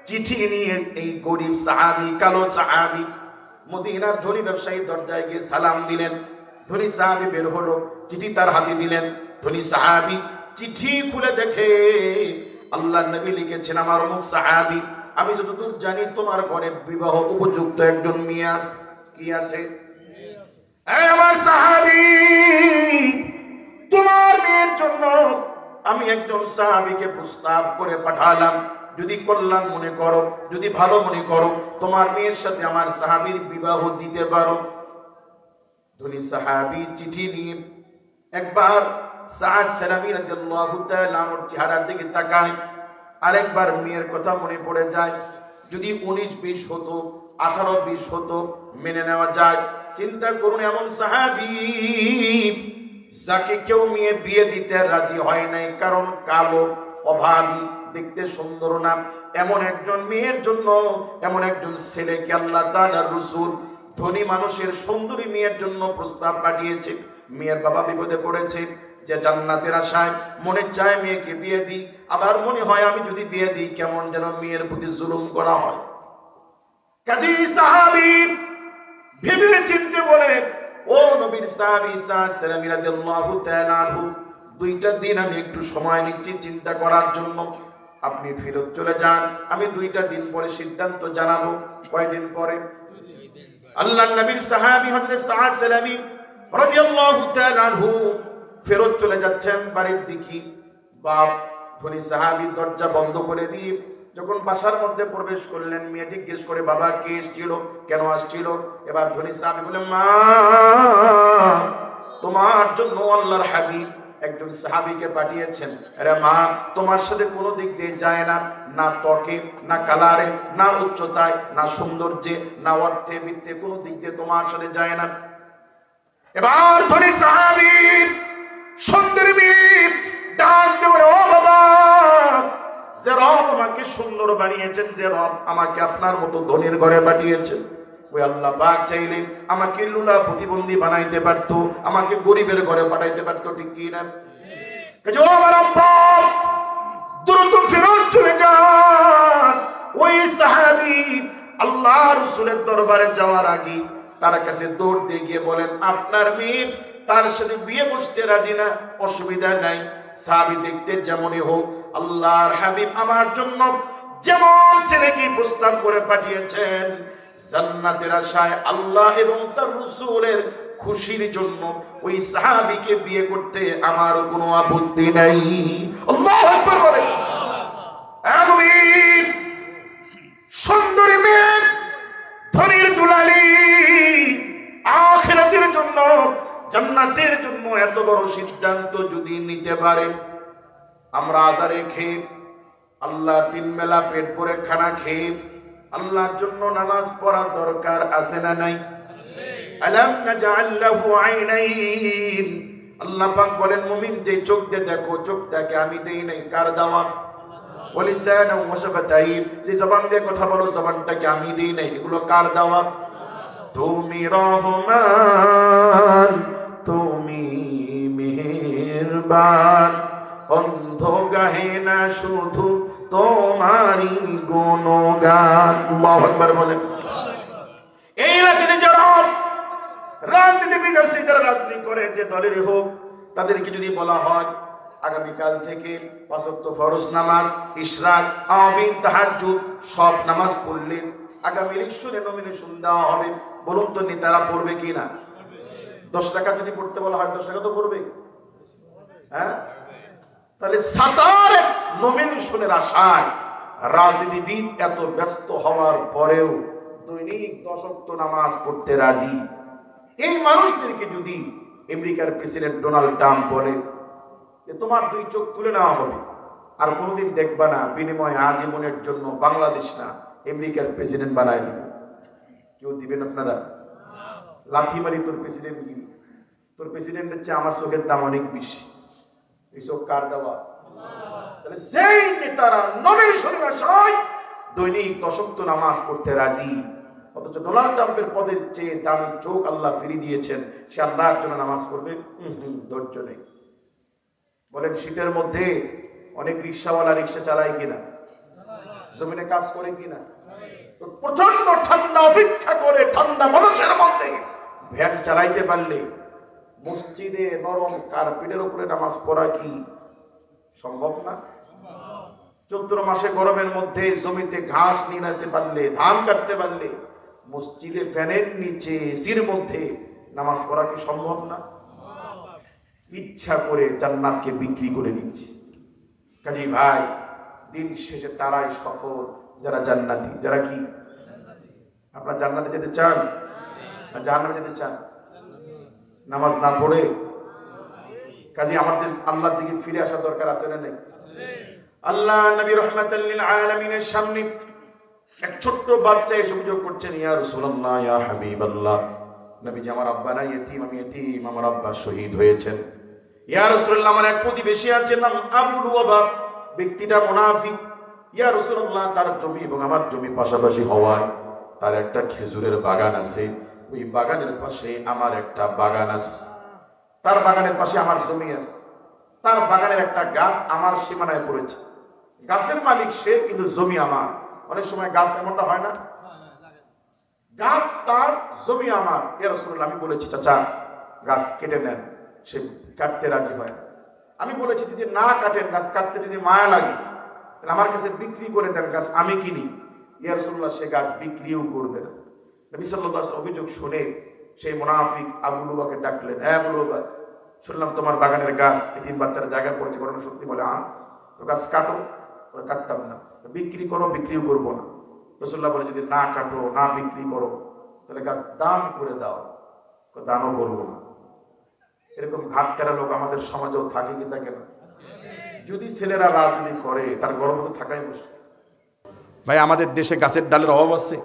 চিঠি নিয়ে এই গরীব সাহাবী, কালো সাহাবী মদিনার ধনী ব্যবসায়ীর দরজায় গিয়ে সালাম দিলেন। ধনী সাহাবী বের হলো, চিঠি তার হাতে দিলেন। ধনী সাহাবী চিঠি খুলে দেখে আল্লাহ নবী লিখেছেন, আমার অমুক সাহাবী, আমি যতদূর জানি তোমার ঘরে বিবাহ উপযুক্ত একজন মেয়ে আছে। কি আছে? এই আমার সাহাবী, তোমার মেয়ের জন্য আমি একজন সাহাবীকে প্রস্তাব করে পাঠালাম। যদি কল্যাণ মনে করো, যদি ভালো মনে করো, তোমার মেয়ের সাথে আমার সাহাবীর বিবাহ দিতে পারো। ধনী সাহাবী চিঠি নিয়ে একবার সাদ সালামী রাদিয়াল্লাহু তাআলা ওর চেহারার দিকে তাকায়, আরেকবার মেয়ের কথা মনে পড়ে যায়। যদি 19-20 হতো, 18-20 হতো মেনে নেওয়া যায়। চিন্তা করুন, এমন সাহাবী যাকে কেউ মেয়ে বিয়ে দিতে রাজি হয় নাই, কারণ কালো, অভাবী, দেখতে সুন্দর না। এমন একজন মেয়ের জন্য, এমন একজন ছেলেকে আল্লাহ তাআলার রাসূল ধনী মানুষের সুন্দরী মেয়ের জন্য প্রস্তাব পাঠিয়েছে। মেয়ের বাবা বিপদে পড়েছে, যে জান্নাতের আশায় মনে চায় মেয়েকে বিয়ে দিই, আবার মনে হয় আমি যদি বিয়ে দিই কেমন যেন মেয়ের প্রতি জুলুম করা হয়। কাজী সাহাবী ভেবে চিন্তে বলে, ও নবীর সাহাবী সাদ সালামী রাদিয়াল্লাহু তাআলা আনহু, 2টা দিন আমি একটু সময় নিচ্ছি চিন্তা করার জন্য। আপনি ফেরত চলে যান, আমি 2টা দিন পরে সিদ্ধান্ত জানাবো। কয়দিন পরে? আল্লাহর নবীর সাহাবী হযরত সাদ সালামী রাদিয়াল্লাহু তাআলা আনহু ফেরত চলে যাচ্ছেন বাড়ির দিকে। বাপ ধনী সাহাবী দরজা বন্ধ করে দিয়ে যখন বাসার মধ্যে প্রবেশ করলেন, মেয়ে জিজ্ঞেস করে, বাবা কে এসেছিল, কেন আসছিল? এবার ধনী সাহাবী বলে, মা তোমার জন্য আল্লাহর হাবিব একজন সাহাবীকে পাঠিয়েছেন। আরে মা, তোমার সাথে কোনো দিক দিয়ে যায় না, না ত্বকে, না কালারে, না উচ্চতায়, না সৌন্দর্যে, না অর্থে বিত্তে, কোনো দিক দিয়ে তোমার সাথে যায় না। এবার ধনী সাহাবী সুন্দরী মেয়ে ডাক দিয়ে বলে, ও বাবা, যে রব আমাকে সুন্দর বানিয়েছেন, যে রব আমাকে আপনার মতো ধনীর ঘরে পাঠিয়েছেন, ওই আল্লাহ পাক চাইলে আমাকে লুলা প্রতিবন্ধী বানাইতে পারতো, আমাকে গরিবের ঘরে পাঠাইতে পারতো, ঠিক কি না? আমার আব্বা দ্রুত ফেরত চলে যান। ওই সাহাবী আল্লাহ রাসূলের দরবারে যাওয়ার আগে তার কাছে দৌড় দিয়ে গিয়ে বলেন, আপনার মেয়ে তার সাথে বিয়ে বসতে রাজি না, অসুবিধা নাই। সাহাবী দেখতে যেমনই হোক, আল্লাহর হাবিব আমার জন্য যেমন ছেলেকে প্রস্তাব করে পাঠিয়েছেন, জান্নাতের আশায় আল্লাহ এবং তার রাসূলের খুশির জন্য ওই সাহাবীকে বিয়ে করতে আমার কোনো আপত্তি নাই। আল্লাহু আকবার বলেন। আমিন। সুন্দরী মেয়ে, ধনীর দুলালি, আখিরাতের জন্য, জান্নাতের জন্য এত বড় সিদ্ধান্ত যদি নিতে পারে, আমরা আজারে খেয়ে, আল্লাহ 3 বেলা পেট ভরে খানা খেয়ে আল্লাহর জন্য নামাজ পড়া দরকার আছে না নাই? আলাম নাজআল লাহু আইনাইন। আল্লাহ পাক বলেন, মুমিন যে চোখ দিয়ে দেখো, চোখটাকে আমি দেই নাই, কার দেওয়া? ওয়ালিসানা ওয়া শাফাতাইন, যে জবান দিয়ে কথা বলো, জবানটাকে আমি দেই নাই, এগুলো কার দেওয়া? তুমি রহমান, তুমি মেহেরবান, অন্ধ গাহে না শুধু তোমারই গুণগান। আল্লাহু আকবার বলেন। এই রাজনীতি যারা রাজনীতিবিদ আছে, যারা রাজনীতি করে, যে দলেরই হোক, তাদেরকে যদি বলা হয় আগামীকাল থেকে 5 ওয়াক্ত ফরজ নামাজ, ইশরাক, আওয়াবিন, তাহাজ্জুদ সব নামাজ পড়লে আগামী ইলেকশনে নমিনেশন দেওয়া হবে, বলুন তো নেতারা পড়বে কিনা? 10 টাকা যদি পড়তে বলা হয় 10 টাকা তো পড়বে। হ্যাঁ, তাহলে সাতার নমিনেশনের আশায় রাজনীতিবিদ এত ব্যস্ত হওয়ার পরেও দৈনিক 10 ওয়াক্ত নামাজ পড়তে রাজি। এই মানুষদেরকে যদি আমেরিকার প্রেসিডেন্ট ডোনাল্ড ট্রাম্প বলে যে তোমার 2 চোখ তুলে নেওয়া হবে, আর কোনোদিন দেখবা না, বিনিময়ে আজীবনের জন্য বাংলাদেশ না আমেরিকার প্রেসিডেন্ট বানায় দিবে, কেউ দিবেন আপনারা? লাথি মারি তোর প্রেসিডেন্ট কি, তোর প্রেসিডেন্টের চেয়ে আমার চোখের দাম অনেক বেশি। এই চোখ কার দেওয়া? তাহলে সেই নেতারা নমিনেশনের আশায় দৈনিক 10 ওয়াক্ত নামাজ পড়তে রাজি, অথচ ডোনাল্ড ট্রাম্পের পদের চেয়ে দামি চোখ আল্লাহ ফিরিয়ে দিয়েছেন, সে আল্লাহর জন্য নামাজ পড়বে ধৈর্য নেই। বলেন শীতের মধ্যে অনেক রিক্সাওয়ালা রিক্সা চালায় কিনা, জমিনে কাজ করে কিনা? প্রচন্ড ঠান্ডা অপেক্ষা করে ঠান্ডা মানুষের মধ্যে ভ্যান চালাইতে পারলে মসজিদে নরম কার্পেটের উপরে নামাজ পড়া কি সম্ভব না? চৈত্র মাসে গরমের মধ্যে জমিতে ঘাস নিয়ে আসতে পারলে, ধান কাটতে পারলে মসজিদে ফ্যানের নিচে এসির মধ্যে নামাজ পড়া কি সম্ভব না? ইচ্ছা করে জান্নাতকে বিক্রি করে দিচ্ছে। কাজী ভাই, দিন শেষে তারাই সফল যারা জান্নাতি। যারা কি? আপনারা জান্নাতে যেতে চান না জাহান্নামে যেতে চান? নামাজ না পড়ে কাজী আমাদের আল্লাহর দিকে ফিরে আসা দরকার আছে না নেই? আল্লাহ নবী রাহমাতাল লিল আলামিনের সামনে এক ছোট্ট বাচ্চা এসে অভিযোগ করছেন, ইয়া রাসূলুল্লাহ, ইয়া হাবিবাল্লাহ, নবীজি আমার আব্বা নাই, ইতিম, আমি ইতিম, আমার আব্বা শহীদ হয়েছেন। ইয়া রাসূলুল্লাহ, আমার এক প্রতিবেশী আছে নাম আবু লুবাবা, ব্যক্তিটা মুনাফিক। ইয়া রাসূলুল্লাহ, তার জমি এবং আমার জমি পাশাপাশি হওয়ায় তার একটা খেজুরের বাগান আছে, ওই বাগানের পাশে আমার একটা বাগান আছে, তার বাগানের পাশে আমার জমি আছে, তার বাগানের একটা গাছ আমার সীমানায় পড়েছে, গাছের মালিক সে কিন্তু জমি আমার। অনেক সময় গাছ এমনটা হয় না, গাছ তার জমি আমার। ইয়া রাসূলুল্লাহ, আমি বলেছি চাচা গাছ কেটে নেন, সে কাটতে রাজি হয়। আমি বলেছি যদি না কাটেন, গাছ কাটতে যদি মায়া লাগে তাহলে আমার কাছে বিক্রি করে দেন, গাছ আমি কিনি। ইয়া রাসূলুল্লাহ, সে গাছ বিক্রিও করবে না। নবী সাল্লাল্লাহু আলাইহি ওয়াসাল্লাম অভিযোগ শুনে সেই মুনাফিক আবু লুবাবাকে ডাকলেন, হ্যাঁ আবু লুবাবা, শুনলাম তোমার বাগানের গাছ এতিম বাচ্চার জায়গায় পড়েছে, ঘটনা সত্যি? বলে হ্যাঁ। তো গাছ কাটো। কাটতাম না। বিক্রি করো? বিক্রিও করবো না। রাসূলুল্লাহ বলে যদি না কাটো, না বিক্রি করো, তাহলে গাছ দান করে দাও। দানও করবো না। এরকম ঘাটতেরা লোক আমাদের সমাজেও থাকে কি থাকে না? যদি ছেলেরা রাজনীতি করে তার গর্ব তো থাকাই বসে। ভাই, আমাদের দেশে গাছের ডালের অভাব আছে?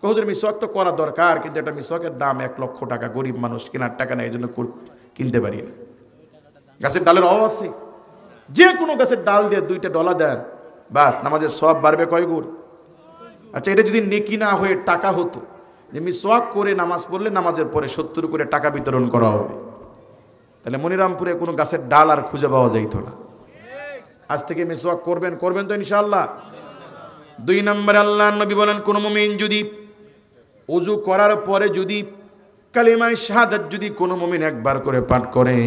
হুজুর মিসওয়াক তো করা দরকার, কিন্তু একটা মিসওয়াকের দাম 1 লক্ষ টাকা, গরিব মানুষ কেনার টাকা নেই, এই জন্য কিনতে পারি না। গাছের ডালের অভাব আছে? যে কোনো গাছের ডাল দিয়ে 2টা ডলা দেন, বাস নামাজের সব বাড়বে কয় গুণ। আচ্ছা, এটা যদি নেকি না হয়ে টাকা হতো, যে মিসওয়াক করে নামাজ পড়লে নামাজের পরে 70 করে টাকা বিতরণ করা হবে, তাহলে মনিরামপুরে কোনো গাছের ডাল আর খুঁজে পাওয়া যাইত না। আজ থেকে মিসওয়াক করবেন তো ইনশাআল্লাহ। 2 নম্বরে আল্লাহর নবী বলেন, কোন মুমিন যদি ওযু করার পরে যদি কালিমা শাহাদাত যদি কোন মুমিন একবার করে পাঠ করে,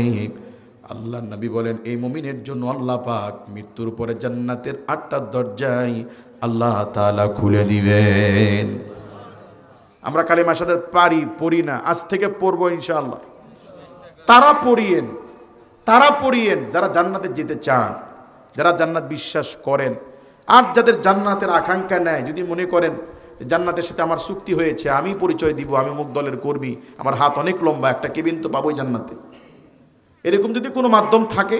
আল্লাহর নবী বলেন এই মুমিনের জন্য আল্লাহ পাক মৃত্যুর পরে জান্নাতের 8টা দরজাই আল্লাহ তাআলা খুলে দিবেন। আমরা কালিমা শাহাদাত পড়ি না, আজ থেকে পড়বো ইনশাআল্লাহ। তারা পড়িয়েন যারা জান্নাতে যেতে চান, যারা জান্নাত বিশ্বাস করেন। আর যাদের জান্নাতের আকাঙ্ক্ষা নেয়, যদি মনে করেন জান্নাতের সাথে আমার চুক্তি হয়েছে, আমি পরিচয় দিব আমি অমুক দলের কর্মী, আমার হাত অনেক লম্বা, একটা কেবিন তো পাবোই জান্নাতে, এরকম যদি কোনো মাধ্যম থাকে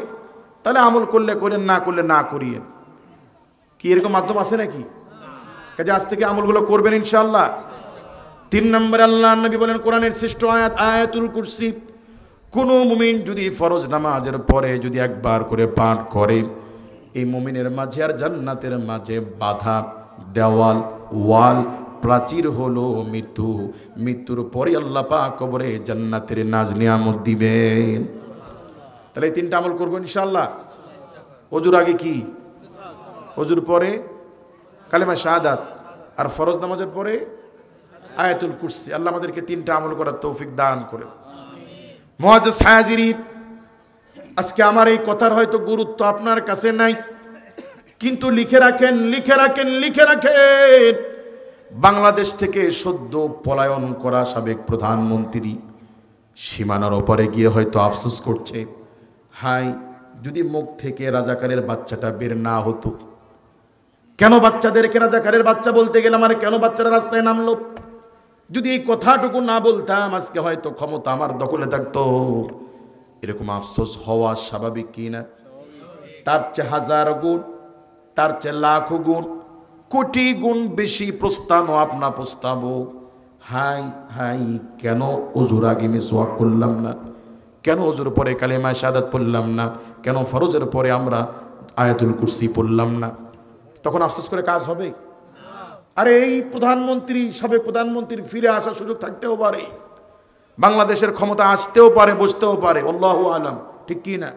তাহলে আমল করলে করেন, না করলে না করিয়েন। কি এরকম মাধ্যম আছে নাকি? কাজে আজ থেকে আমলগুলো করবেন ইনশাআল্লাহ। 3 নম্বরে আল্লাহর নবী বলেন, কোরআনের শ্রেষ্ঠ আয়াত আয়াতুল কুরসি। কোনো মুমিন যদি ফরজ নামাজের পরে যদি একবার করে পাঠ করে, এই মুমিনের মাঝে আর জান্নাতের মাঝে বাধা, দেওয়াল, ওয়াল, প্রাচীর হলো মৃত্যু। মৃত্যুর পরে আল্লাহ পাক কবরে জান্নাতের নাজ নিয়ামত দিবেন। তাহলে এই 3টা আমল করবো ইনশাআল্লাহ। ওজুর আগে কি? ওজুর পরে কালেমা শাহাদাত, আর ফরজ নামাজের পরে আয়াতুল কুরসি। আল্লাহ আমাদেরকে 3টা আমল করার তৌফিক দান করে। মুআজ্জাজ হাজিরিন, আজকে আমার এই কথার হয়তো গুরুত্ব আপনার কাছে নাই, কিন্তু লিখে রাখেন। বাংলাদেশ থেকে সদ্য পলায়ন করা সাবেক প্রধানমন্ত্রী সীমানার ওপরে গিয়ে হয়তো আফসোস করছে, হাই যদি মুখ থেকে রাজাকারের বাচ্চাটা বের না হতো। কেন বাচ্চাদেরকে রাজাকারের বাচ্চা বলতে গেলাম, আর কেন বাচ্চারা রাস্তায় নামলো? যদি এই কথাটুকু না বলতাম আজকে হয়তো ক্ষমতা আমার দখলে থাকতো। এরকম আফসোস হওয়া স্বাভাবিক কি না? তার চেয়ে হাজার গুণ, তার চেয়ে লাখ গুণ, কোটি গুণ বেশি প্রস্তাবও আপনা প্রস্তাবও। হাই হাই কেন ওজুর আগে মিসওয়াক করলাম না? কেন ওজুর পরে কালেমা শাহাদাত পড়লাম না? কেন ফরজের পরে আমরা আয়াতুল কুরসি পড়লাম না? তখন আফসোস করে কাজ হবে? আরে এই প্রধানমন্ত্রী, সাবেক প্রধানমন্ত্রীর ফিরে আসার সুযোগ থাকতেও পারে, বাংলাদেশের ক্ষমতা আসতেও পারে, বসতেও পারে, আল্লাহু আলাম, ঠিক কি না?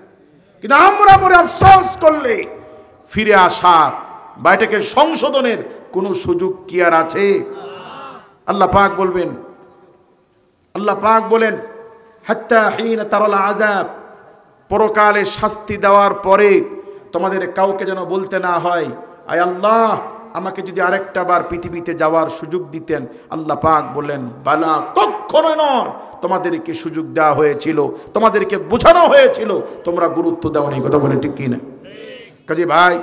কিন্তু আমরা মনে আফসোস করলে ফিরে আসা বা এটাকে সংশোধনের কোনো সুযোগ কি আর আছে? আল্লাহ পাক বলবেন, আল্লাহ পাক বলেন হাত্তা হিনা তারাল আযাব, পরকালে শাস্তি দেওয়ার পরে তোমাদের কাউকে যেন বলতে না হয়, আয় আল্লাহ আমাকে যদি আরেকটা বার পৃথিবীতে যাওয়ার সুযোগ দিতেন। আল্লাহ পাক বললেন বালা, কখনোই নয়, তোমাদেরকে সুযোগ দেওয়া হয়েছিল, তোমাদেরকে বোঝানো হয়েছিল, তোমরা গুরুত্ব দাওনি। কথা বলেন ঠিক কি না? কাজী ভাই,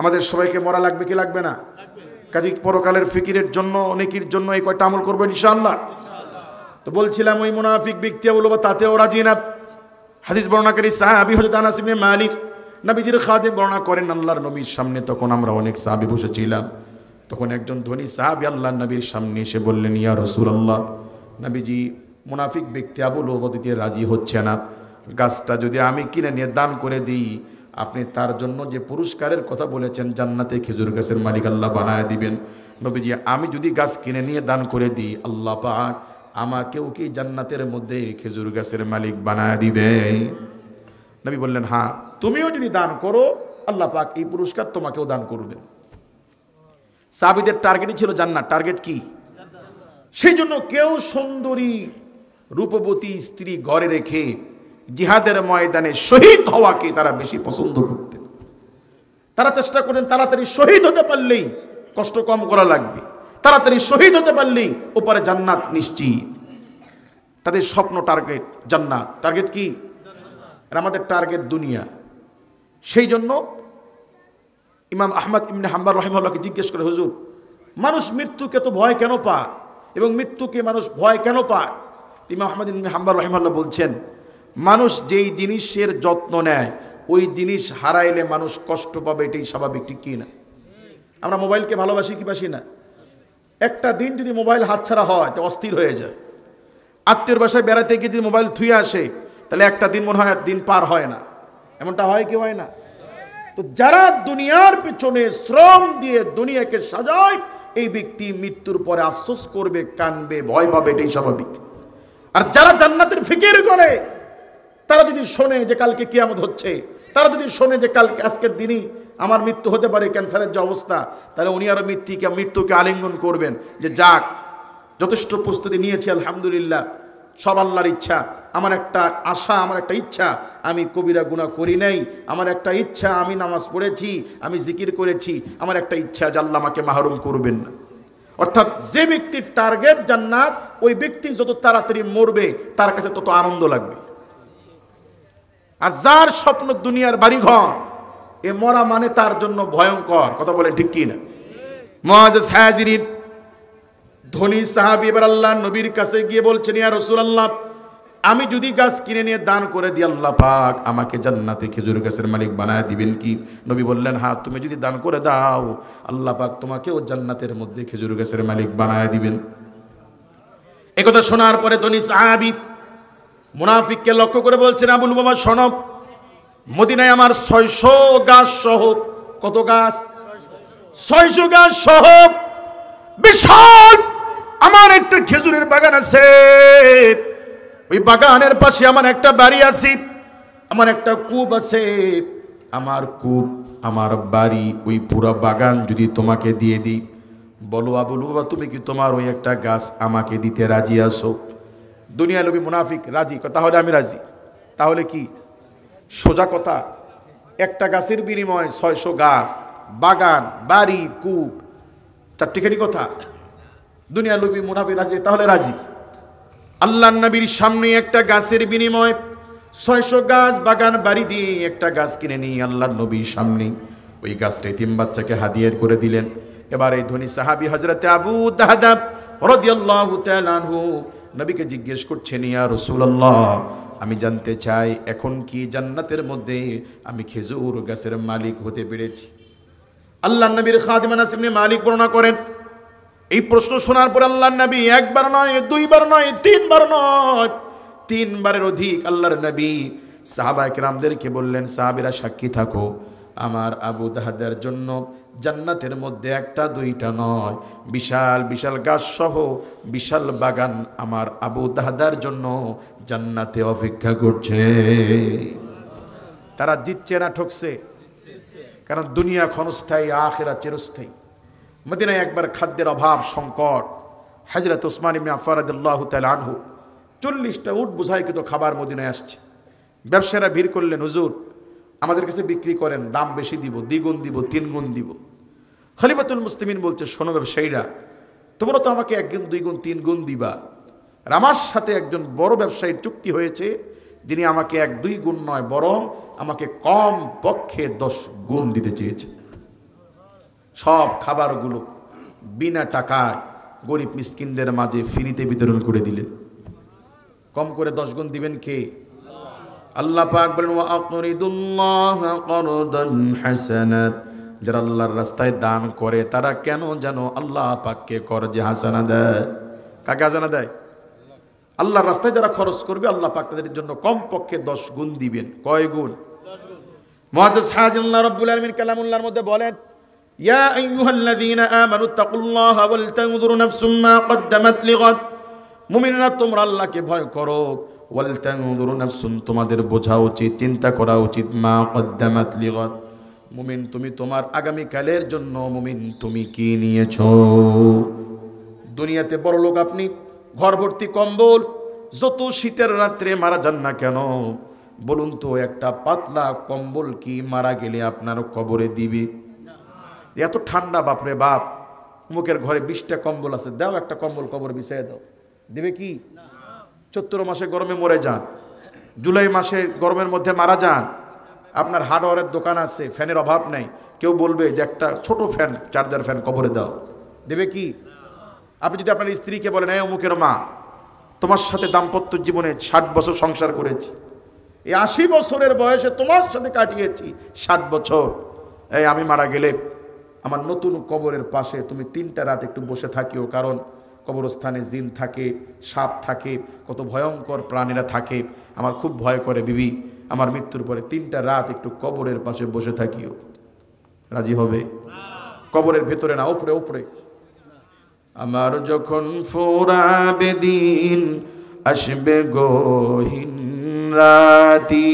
আমাদের সবাইকে মরা লাগবে কি লাগবে না? কাজী পরকালের ফিকিরের জন্য, নেকির জন্য এই কয়টা আমল করবো ইনশাআল্লাহ। তো বলছিলাম ওই মুনাফিক ব্যক্তি বলবো তাতেও রাজি না। হাদিস বর্ণনাকারী সাহাবী হযরত আনাস ইবনে মালিক, নবীজির খাদেম, বর্ণনা করেন আল্লাহর নবীর সামনে তখন আমরা অনেক সাহাবী বসেছিলাম। তখন একজন ধনী সাহাবী আল্লাহর নবীর সামনে এসে বললেন, ইয়া রাসূলুল্লাহ, নবীজি মুনাফিক ব্যক্তি আবু লুবাবা দিতে রাজি হচ্ছে না, গাছটা যদি আমি কিনে নিয়ে দান করে দিই, আপনি তার জন্য যে পুরস্কারের কথা বলেছেন জান্নাতে খেজুর গাছের মালিক আল্লাহ বানায় দিবেন। নবীজি আমি যদি গাছ কিনে নিয়ে দান করে দিই, আল্লাহ পাক আমাকেও কি জান্নাতের মধ্যে খেজুর গাছের মালিক বানায় দিবে? নবী বললেন হ্যাঁ, তুমিও যদি দান করো আল্লাহ পাক এই পুরস্কার তোমাকেও দান করবেন। সাহাবীদের টার্গেটই ছিল জান্নাত। টার্গেট কি? সেই জন্য কেউ সুন্দরী রূপবতী স্ত্রী ঘরে রেখে জিহাদের ময়দানে শহীদ হওয়াকে তারা বেশি পছন্দ করতেন। তারা চেষ্টা করতেন তাড়াতাড়ি শহীদ হতে পারলেই কষ্ট কম করা লাগবে, তাড়াতাড়ি শহীদ হতে পারলেই ওপারে জান্নাত নিশ্চিত। তাদের স্বপ্ন টার্গেট জান্নাত। টার্গেট কি? আর আমাদের টার্গেট দুনিয়া। সেই জন্য ইমাম আহমদ ইবনে হাম্বল রাহিমাহুল্লাহকে জিজ্ঞেস করে, হুজুর মানুষ মৃত্যুকে তো ভয় কেন পায় এবং মৃত্যুকে মানুষ ভয় কেন পায়? ইমাম আহমদ ইবনে হাম্বল রাহিমাহুল্লাহ বলছেন, মানুষ যেই জিনিসের যত্ন নেয় ওই জিনিস হারাইলে মানুষ কষ্ট পাবে, এটাই স্বাভাবিক, ঠিক কি না? আমরা মোবাইলকে ভালোবাসি কি বাসি না? একটা দিন যদি মোবাইল হাতছাড়া হয় তো অস্থির হয়ে যায়। আত্মীয়র বাসায় বেড়াতে গিয়ে যদি মোবাইল থুয়ে আসে তাহলে একটা দিন মনে হয় দিন পার হয় না। এমনটা হয় কি হয় না? তো যারা দুনিয়ার পিছনে শ্রম দিয়ে দুনিয়াকে সাজায়, এই ব্যক্তি মৃত্যুর পরে আফসোস করবে, কানবে, ভয় পাবে, এটাই স্বাভাবিক। আর যারা জান্নাতের ফিকির করে, তারা যদি শোনে যে কালকে কিয়ামত হচ্ছে, তারা যদি শোনে যে কালকে আজকের দিনই আমার মৃত্যু হতে পারে, ক্যান্সারের যে অবস্থা, তাহলে উনি আরো মৃত্যুকে আলিঙ্গন করবেন যে যাক যথেষ্ট প্রস্তুতি নিয়েছি, আলহামদুলিল্লাহ, সব আল্লাহর ইচ্ছা। আমার একটা আশা, আমার একটা ইচ্ছা, আমি কবিরা গুনাহ করি নাই, আমার একটা ইচ্ছা আমি নামাজ পড়েছি, আমি জিকির করেছি, আমার একটা ইচ্ছা যে আল্লাহ আমাকে মাহরুম করবেন না। অর্থাৎ যে ব্যক্তির টার্গেট জান্নাত, ওই ব্যক্তি যত তাড়াতাড়ি মরবে তার কাছে তত আনন্দ লাগবে। আর যার স্বপ্ন দুনিয়ার বাড়িঘর, এ মরা মানে তার জন্য ভয়ঙ্কর। কথা বলেন ঠিক কি না? মুআজ্জাজ হাজিরিন, ধনী সাহাবী এবার আল্লাহ নবীর কাছে গিয়ে বলছেন, ইয়া রাসূলুল্লাহ, আমি যদি গাছ কিনে নিয়ে দান করে দিই আল্লাহ পাক আমাকে জান্নাতে খেজুর গাছের মালিক বানায় দিবেন কি? নবী বললেন হ্যাঁ, তুমি যদি দান করে দাও আল্লাহ পাক তোমাকেও জান্নাতের মধ্যে খেজুর গাছের মালিক বানায় দিবেন। একথা শোনার পরে ধনী সাহাবী মুনাফিককে লক্ষ্য করে বলছেন, আবু লুবাবা শোনো, মদিনায় আমার 600 গাছ সহ, কত গাছ? 600 গাছ সহ বিশাল আমার একটা খেজুরের বাগান আছে। ওই বাগানের পাশে আমার একটা বাড়ি আছে, আমার একটা কূপ আছে। আমার কূপ, আমার বাড়ি, ওই পুরো বাগান যদি তোমাকে দিয়ে দিই, বলো আবু লুবাবা তুমি কি তোমার ওই একটা গাছ আমাকে দিতে রাজি আছো? দুনিয়া লোভী মুনাফিক রাজি, তাহলে আমি রাজি। তাহলে কি? সোজা কথা, একটা গাছের বিনিময়ে 600 গাছ, বাগান, বাড়ি, কূপ, চারটিখানি কথা। দুনিয়া লোভী মুনাফিক রাজি, তাহলে রাজি। আল্লাহর নবীর সামনে একটা গাছের বিনিময়ে 600 গাছ বাগান বাড়ি দিয়ে একটা গাছ কিনে নিয়ে আল্লাহর নবীর সামনে ওই গাছটা এতিম বাচ্চাকে হাদিয়া করে দিলেন। এবার এই ধনী সাহাবী হযরতে আবু দাহদা রাদিয়াল্লাহু তাআলা আনহু নবীকে জিজ্ঞেস করছেন, ইয়া রাসূলুল্লাহ, আমি জানতে চাই এখন কি জান্নাতের মধ্যে আমি খেজুর গাছের মালিক হতে পেরেছি? আল্লাহর নবীর খাদিম আনাস ইবনে মালিক বর্ণনা করেন, এই প্রশ্ন শোনার পর আল্লাহর নবী একবার নয়, দুইবার নয়, তিনবার নয়, তিনবারের অধিক আল্লাহর নবী সাহাবায়ে কেরামদেরকে বললেন, সাহাবীরা সাক্ষী থাকো, আমার আবু দাহদার জন্য জান্নাতের মধ্যে একটা দুইটা নয়, বিশাল বিশাল গাছ সহ বিশাল বাগান আমার আবু দাহদার জন্য জান্নাতে অপেক্ষা করছে। তারা জিতছে না ঠকছে? কারণ দুনিয়া ক্ষণস্থায়ী, আখিরাত চিরস্থায়ী। মদিনায় একবার খাদ্যের অভাব সংকট, হযরত ওসমান ইবনে আফফান রাদিয়াল্লাহু তাআলা আনহু 40টা উট বোঝাইকৃত খাবার মদিনায় আসছে। ব্যবসায়ীরা ভিড় করলেন, হুজুর আমাদের কাছে বিক্রি করেন, দাম বেশি দিব, দ্বিগুণ দিব, তিনগুণ দিব। খলিফাতুল মুসলিমিন বলছে, শোনো ব্যবসায়ীরা, তোমরা তো আমাকে একগুণ দুইগুণ তিনগুণ দিবা, আর আমার সাথে একজন বড় ব্যবসায়ীর চুক্তি হয়েছে, যিনি আমাকে 1-2 গুণ নয়, বরং আমাকে কম পক্ষে 10 গুণ দিতে চেয়েছে। সব খাবারগুলো বিনা টাকায় গরিব মিসকিনদের মাঝে ফ্রিতে বিতরণ করে দিলেন। কম করে 10 গুণ দিবেন কে? আল্লাহ পাক বলেন, ওয়া আকরিদুল্লাহ করদান হাসানাত, যারা আল্লাহর রাস্তায় দান করে তারা কেন জানো আল্লাহ পাককে করজে হাসানা দেয়। কাকে হাসানা দেয়? আল্লাহর রাস্তায় যারা খরচ করবে আল্লাহ পাক তাদের জন্য কম পক্ষে 10 গুণ দিবেন। কয় গুণ? মুআজ্জাজ হাজিল্লাহ রাব্বুল আলামিন কালামুল্লাহর মধ্যে বলেন, ইয়া আইয়ুহাল্লাযীনা আমানু তাকুল্লাহা ওয়াল তানজুর নাফসুম মা কদ্দামাত লিগাদ, মুমিনরা তোমরা আল্লাহকে ভয় করো, ওয়াল তানজুর নাফসুন, তোমাদের বোঝা উচিত, চিন্তা করা উচিত, মা কদ্দামাত লিগাদ, মুমিন তুমি তোমার আগামী কালের জন্য মুমিন তুমি কি নিয়েছো। দুনিয়াতে বড় লোক আপনি, ঘর ভর্তি কম্বল, যত শীতের রাত্রে মারা যান না কেন, বলুন তো একটা পাতলা কম্বল কি মারা গেলে আপনার কবরে দিবে? এত ঠান্ডা, বাপরে বাপ, মুখের ঘরে 20টা কম্বল আছে, দাও একটা কম্বল কবর বিছাইয়ে দাও, দিবে কি? চৈত্র মাসে গরমে মরে যান, জুলাই মাসে গরমের মধ্যে মারা যান, আপনার হার্ডওয়্যারের দোকান আছে, ফ্যানের অভাব নেই, কেউ বলবে যে একটা ছোট ফ্যান, চার্জার ফ্যান কবরে দাও, দেবে কি? আপনি যদি আপনার স্ত্রীকে বলেন, এই অমুকের মা, তোমার সাথে দাম্পত্য জীবনে 60 বছর সংসার করেছি, এই 80 বছরের বয়সে তোমার সাথে কাটিয়েছি 60 বছর, এই আমি মারা গেলে আমার নতুন কবরের পাশে তুমি 3টা রাত একটু বসে থাকিও, কারণ কবরস্থানে জিন থাকে, সাপ থাকে, কত ভয়ঙ্কর প্রাণীরা থাকে, আমার খুব ভয় করে বিবি, আমার মৃত্যুর পরে 3টা রাত একটু কবরের পাশে বসে থাকিও। রাজি হবে? কবরের ভেতরে না, উপরে উপরে। আমার যখন ফোরাবে দিন, আসবে গহীন রাতি,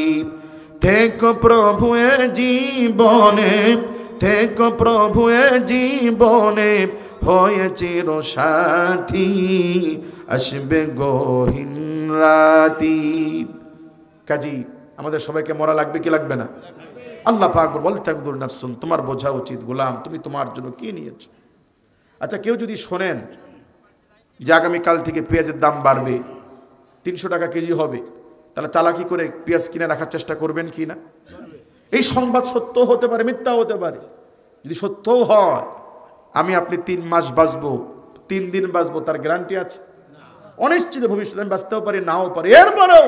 থেকো প্রভু এ জীবনে, থেকো প্রভু এ জীবনে, হয়ে চির সাথী, আসবে গহীন রাতি। কাজী আমাদের সবাইকে মরা লাগবে কি লাগবে না? আল্লাহ পাক বলেন, তাকদুর নাফসুন, তোমার বোঝা উচিত গোলাম তুমি তোমার জন্য কি নিয়েছো। আচ্ছা, কেউ যদি শোনেন যে আগামীকাল থেকে পেঁয়াজের দাম বাড়বে, 300 টাকা কেজি হবে, তাহলে চালাকি করে পেঁয়াজ কিনে রাখার চেষ্টা করবেন কি না? এই সংবাদ সত্য হতে পারে, মিথ্যা হতে পারে। যদি সত্যও হয়, আমি আপনি 3 মাস বাঁচবো, 3 দিন বাঁচবো, তার গ্যারান্টি আছে? অনিশ্চিত ভবিষ্যতে আমি বাঁচতেও পারি, নাও পারি। এরপরেও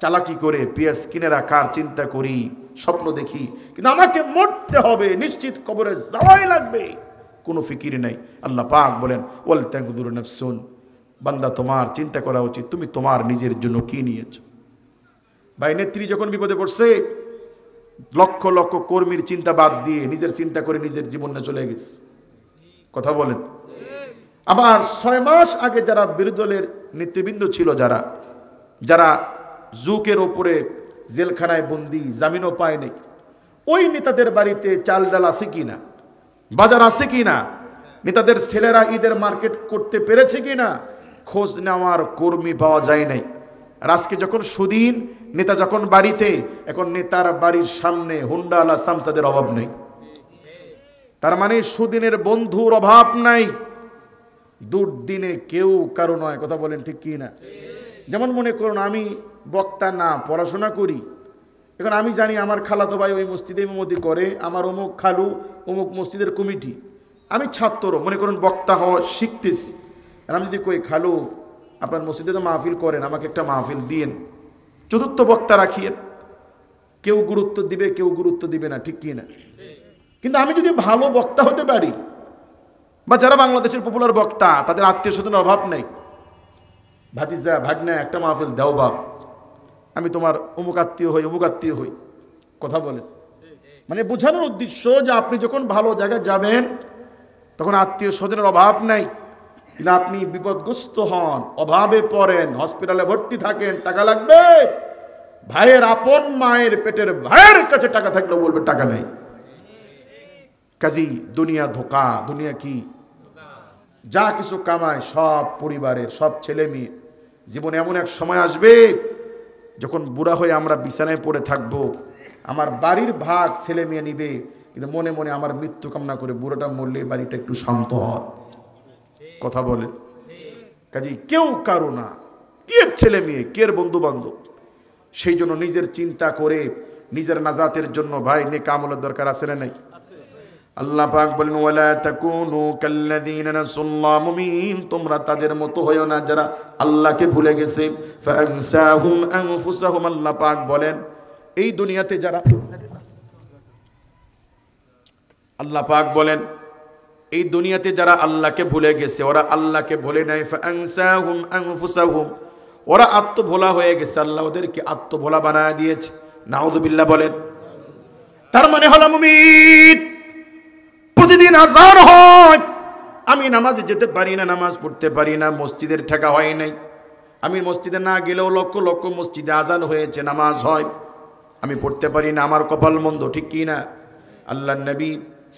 চালাকি করে পেঁয়াজ কিনে রাখার চিন্তা করি, স্বপ্ন দেখি, কিন্তু আমাকে মরতে হবে, নিশ্চিত কবরে যাওয়াই লাগবে, কোনো ফিকির নাই। আল্লাহ পাক বলেন, ওয়াল তাকদুর নাফসুন, বান্দা তোমার চিন্তা করা উচিত তুমি তোমার নিজের জন্য কি নিয়েছো। ভাই, নেত্রী যখন বিপদে পড়ছে, লক্ষ লক্ষ কর্মীর চিন্তা বাদ দিয়ে নিজের চিন্তা করে নিজের জীবনে চলে গেছে। কথা বলেন। আবার 6 মাস আগে যারা বিরোধী দলের নেতৃবৃন্দ ছিল, যারা যারা জুকের ওপরে জেলখানায় বন্দি, জামিনও পায় নাই, ওই নেতাদের বাড়িতে চাল ডাল আছে কিনা, বাজার আছে কিনা, নেতাদের ছেলেরা ঈদের মার্কেট করতে পেরেছে কিনা, খোঁজ নেওয়ার কর্মী পাওয়া যায় নাই। আর আজকে যখন সুদিন, নেতা যখন বাড়িতে, এখন নেতার বাড়ির সামনে হুন্ডাওয়ালা সামসাদের অভাব নেই। তার মানে সুদিনের বন্ধুর অভাব নাই, দুর্দিনে কেউ কারো নয়। কথা বলেন ঠিক কি না? যেমন মনে করুন আমি বক্তা না, পড়াশোনা করি, এখন আমি জানি আমার খালাতো ভাই ওই মসজিদে ইমামতি করে, আমার অমুক খালু অমুক মসজিদের কমিটি, আমি ছাত্র মনে করুন বক্তা হওয়া শিখতেছি। আর আমি যদি কই খালু আপনার মসজিদে তো মাহফিল করেন, আমাকে একটা মাহফিল দিয়েন, চতুর্থ বক্তা রাখিয়েন, কেউ গুরুত্ব দিবে কেউ গুরুত্ব দিবে না, ঠিক কি না? কিন্তু আমি যদি ভালো বক্তা হতে পারি, বা যারা বাংলাদেশের পপুলার বক্তা তাদের আত্মীয় স্বজনের অভাব নেই, ভাতিজা ভাগনা একটা মাহফিল দাও বাপ, আমি তোমার অমুক আত্মীয় হই অমুক আত্মীয় হই, কথা বলেন। মানে বোঝানোর উদ্দেশ্য যে আপনি যখন ভালো জায়গায় যাবেন তখন আত্মীয় স্বজনের অভাব নাই। কিন্তু আপনি বিপদগ্রস্ত হন, অভাবে পড়েন, হসপিটালে ভর্তি থাকেন, টাকা লাগবে, ভাইয়ের আপন মায়ের পেটের ভাইয়ের কাছে টাকা থাকলেও বলবে টাকা নেই। কাজী দুনিয়া ধোকা, দুনিয়া কি যা কিছু কামায় সব পরিবারের, সব ছেলে মেয়ে। জীবনে এমন এক সময় আসবে যখন বুড়া হয়ে আমরা বিছানায় পড়ে থাকবো, আমার বাড়ির ভাগ ছেলে মেয়ে নিবে, কিন্তু মনে মনে আমার মৃত্যু কামনা করে বুড়োটা মরলে বাড়িটা একটু শান্ত হয়, কথা বলেন। কাজী কেউ কারো না, কের ছেলে মেয়ে কের বন্ধু বান্ধব। সেই জন্য নিজের চিন্তা করে নিজের নাজাতের জন্য ভাই নেক আমলের দরকার আছে না নাই? আল্লাহ পাক বলেন ওয়ালা তাকুনু কাল্লাযীনা নাসুল্লাহ, মুমিন তোমরা তাদের মতো হয়ো না যারা আল্লাহকে ভুলে গেছে। ফাআনসাহুম আনফুসাহুম, আল্লাহ পাক বলেন এই দুনিয়াতে যারা, আল্লাহ পাক বলেন এই দুনিয়াতে যারা আল্লাহকে ভুলে গেছে, ওরা আল্লাহকে ভুলে নাই। ফাআনসাহুম আনফুসাহুম, ওরা আত্মভোলা হয়ে গেছে, আল্লাহ ওদেরকে আত্মভোলা বানায় দিয়েছে। নাউযুবিল্লাহ বলেন। তার মানে হলো মুমিন প্রতিদিন আযান হয়, আমি নামাজে যেতে পারি না, নামাজ পড়তে পারি না, মসজিদের ঠেকা হয় নাই, আমি মসজিদে না গেলেও লক্ষ লক্ষ মসজিদে আযান হয়েছে, নামাজ হয়, আমি পড়তে পারি না, আমার কপাল মন্দ, ঠিক কি না? আল্লাহর নবী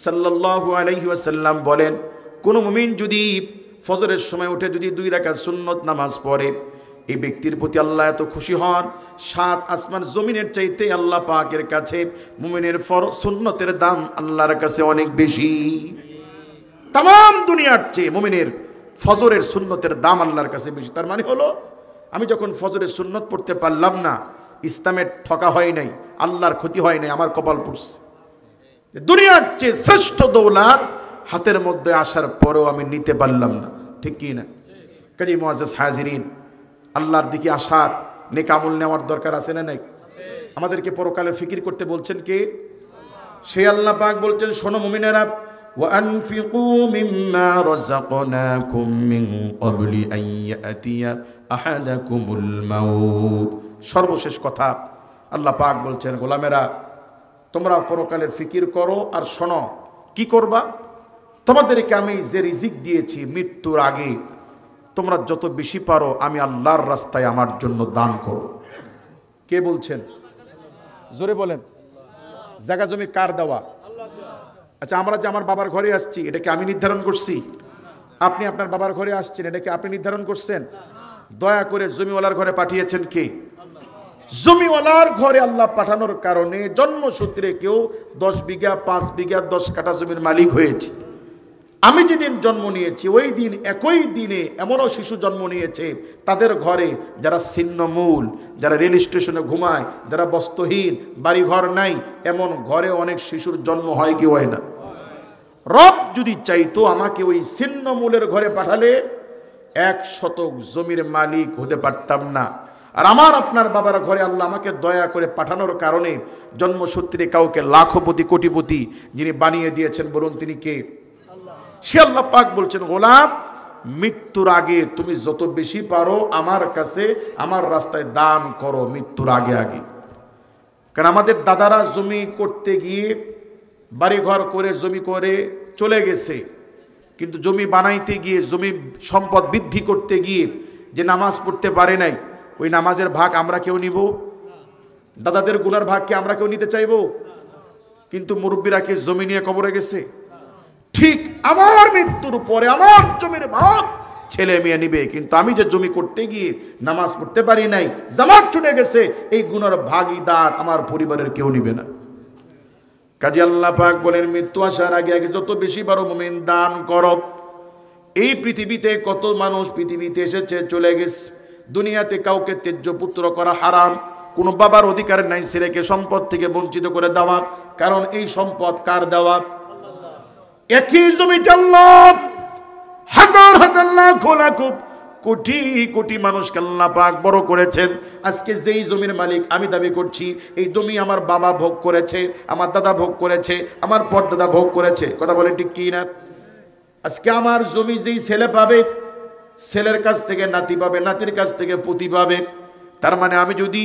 সাল্লাল্লাহু আলাইহি ওয়াসাল্লাম বলেন কোন মুমিন যদি ফজরের সময় উঠে যদি 2 রাকাত সুন্নত নামাজ পড়ে, এই ব্যক্তির প্রতি আল্লাহ এত খুশি হন, 7 আসমান জমিনের চাইতে আল্লাহ পাকের কাছে মুমিনের ফরজ সুন্নতের দাম আল্লাহর কাছে অনেক বেশি। তাম দুনিয়ার চেয়ে মুমিনের ফজরের সুন্নতের দাম আল্লাহর কাছে বেশি। তার মানে হলো আমি যখন ফজরের সুন্নত পড়তে পারলাম না, ইসলামের ঠকা হয় নাই, আল্লাহর ক্ষতি হয় নাই, আমার কপাল পড়ছে। দুনিয়ার চেয়ে শ্রেষ্ঠ দৌলত হাতের মধ্যে আসার পরেও আমি নিতে পারলাম না, ঠিক কি না? কাজী মুআজ্জাজ হাজিরিন, আল্লাহর দিকে আসার নেক আমল নেওয়ার দরকার আছে না নাই? আমাদেরকে পরকালের ফিকির করতে বলছেন কে? সেই আল্লাহ পাক বলছেন শোনো মুমিনেরা, ওয়া আনফিকু মিম্মা রাযাকনাকুম মিন ক্বাবলি আন ইয়াতিয়া আহাদাকুমুল মাউত। সর্বশেষ কথা আল্লাহ পাক বলছেন গোলামেরা তোমরা পরকালের ফিকির করো আর শোনো কি করবা। তোমাদেরকে আমি যে রিজিক দিয়েছি মৃত্যুর আগে তোমরা যত বেশি পারো আমি আল্লাহর রাস্তায় আমার জন্য দান করো। কে বলছেন? জোরে বলেন। জায়গা জমি কার দেওয়া? আচ্ছা, আমরা যে আমার বাবার ঘরে আসছি এটা কি আমি নির্ধারণ করছি? আপনি আপনার বাবার ঘরে আসছেন এটা কি আপনি নির্ধারণ করছেন? দয়া করে জমিওয়ালার ঘরে পাঠিয়েছেন কে? জমিওয়ালার ঘরে আল্লাহ পাঠানোর কারণে জন্মসূত্রে কেউ 10 বিঘা 5 বিঘা 10 কাঠা জমির মালিক হয়েছে। আমি যেদিন জন্ম নিয়েছি ওই দিন একই দিনে এমনও শিশু জন্ম নিয়েছে তাদের ঘরে যারা ছিন্নমূল, যারা রেল স্টেশনে ঘুমায়, যারা বস্ত্রহীন, বাড়ি ঘর নাই, এমন ঘরে অনেক শিশুর জন্ম হয় কি হয় না? রব যদি চাইতো আমাকে ওই ছিন্নমূলের ঘরে পাঠালে 1 শতক জমির মালিক হতে পারতাম না। আর আমার আপনার বাবার ঘরে আল্লাহ আমাকে দয়া করে পাঠানোর কারণে জন্মসূত্রে কাউকে লাখপতি কোটিপতি যিনি বানিয়ে দিয়েছেন বলুন তিনি কে? সে আল্লাহ পাক বলছেন গোলাম মৃত্যুর আগে তুমি যত বেশি পারো আমার কাছে আমার রাস্তায় দান করো মৃত্যুর আগে আগে। কারণ আমাদের দাদারা জমি করতে গিয়ে বাড়িঘর করে জমি করে চলে গেছে, কিন্তু জমি বানাইতে গিয়ে জমি সম্পদ বৃদ্ধি করতে গিয়ে যে নামাজ পড়তে পারে নাই ওই নামাজের ভাগ আমরা কেউ নিব? দাদাদের গুনার ভাগ কি আমরা কেউ নিতে চাইবো? কিন্তু মুরব্বীরা কি জমি নিয়ে কবরে গেছে? ঠিক আমার মৃত্যুর পরে আমার জমির ভাগ ছেলে মেয়ে নিবে, কিন্তু আমি যে জমি করতে গিয়ে নামাজ পড়তে পারি নাই, জামাত ছুটে গেছে, এই গুনার ভাগীদার আমার পরিবারের কেউ নিবে না। কাজী আল্লাহ পাক বলেন মৃত্যু আসার আগে আগে যত বেশি পারো মুমিন দান করো। এই পৃথিবীতে কত মানুষ পৃথিবীতে এসেছে চলে গেছে, দুনিয়াতে কাউকে তেজ্য পুত্র করা হারাম। কোনো বাবার অধিকার নাই ছেলেকে সম্পদ থেকে বঞ্চিত করে দেওয়া, কারণ এই সম্পদ কার দেওয়া? একই জমিতে আল্লাহ হাজার হাজার লাখ লাখ কোটি কোটি মানুষকে আল্লাহ পাক বড় করেছেন। আজকে যেই জমির মালিক আমি দাবি করছি, এই জমি আমার বাবা ভোগ করেছে, আমার দাদা ভোগ করেছে, আমার পরদাদা ভোগ করেছে। কথা বলেন ঠিক কি না? আজকে আমার জমি যেই ছেলে পাবে, ছেলের কাছ থেকে নাতি পাবে, নাতির কাছ থেকে পুতি পাবে। তার মানে আমি যদি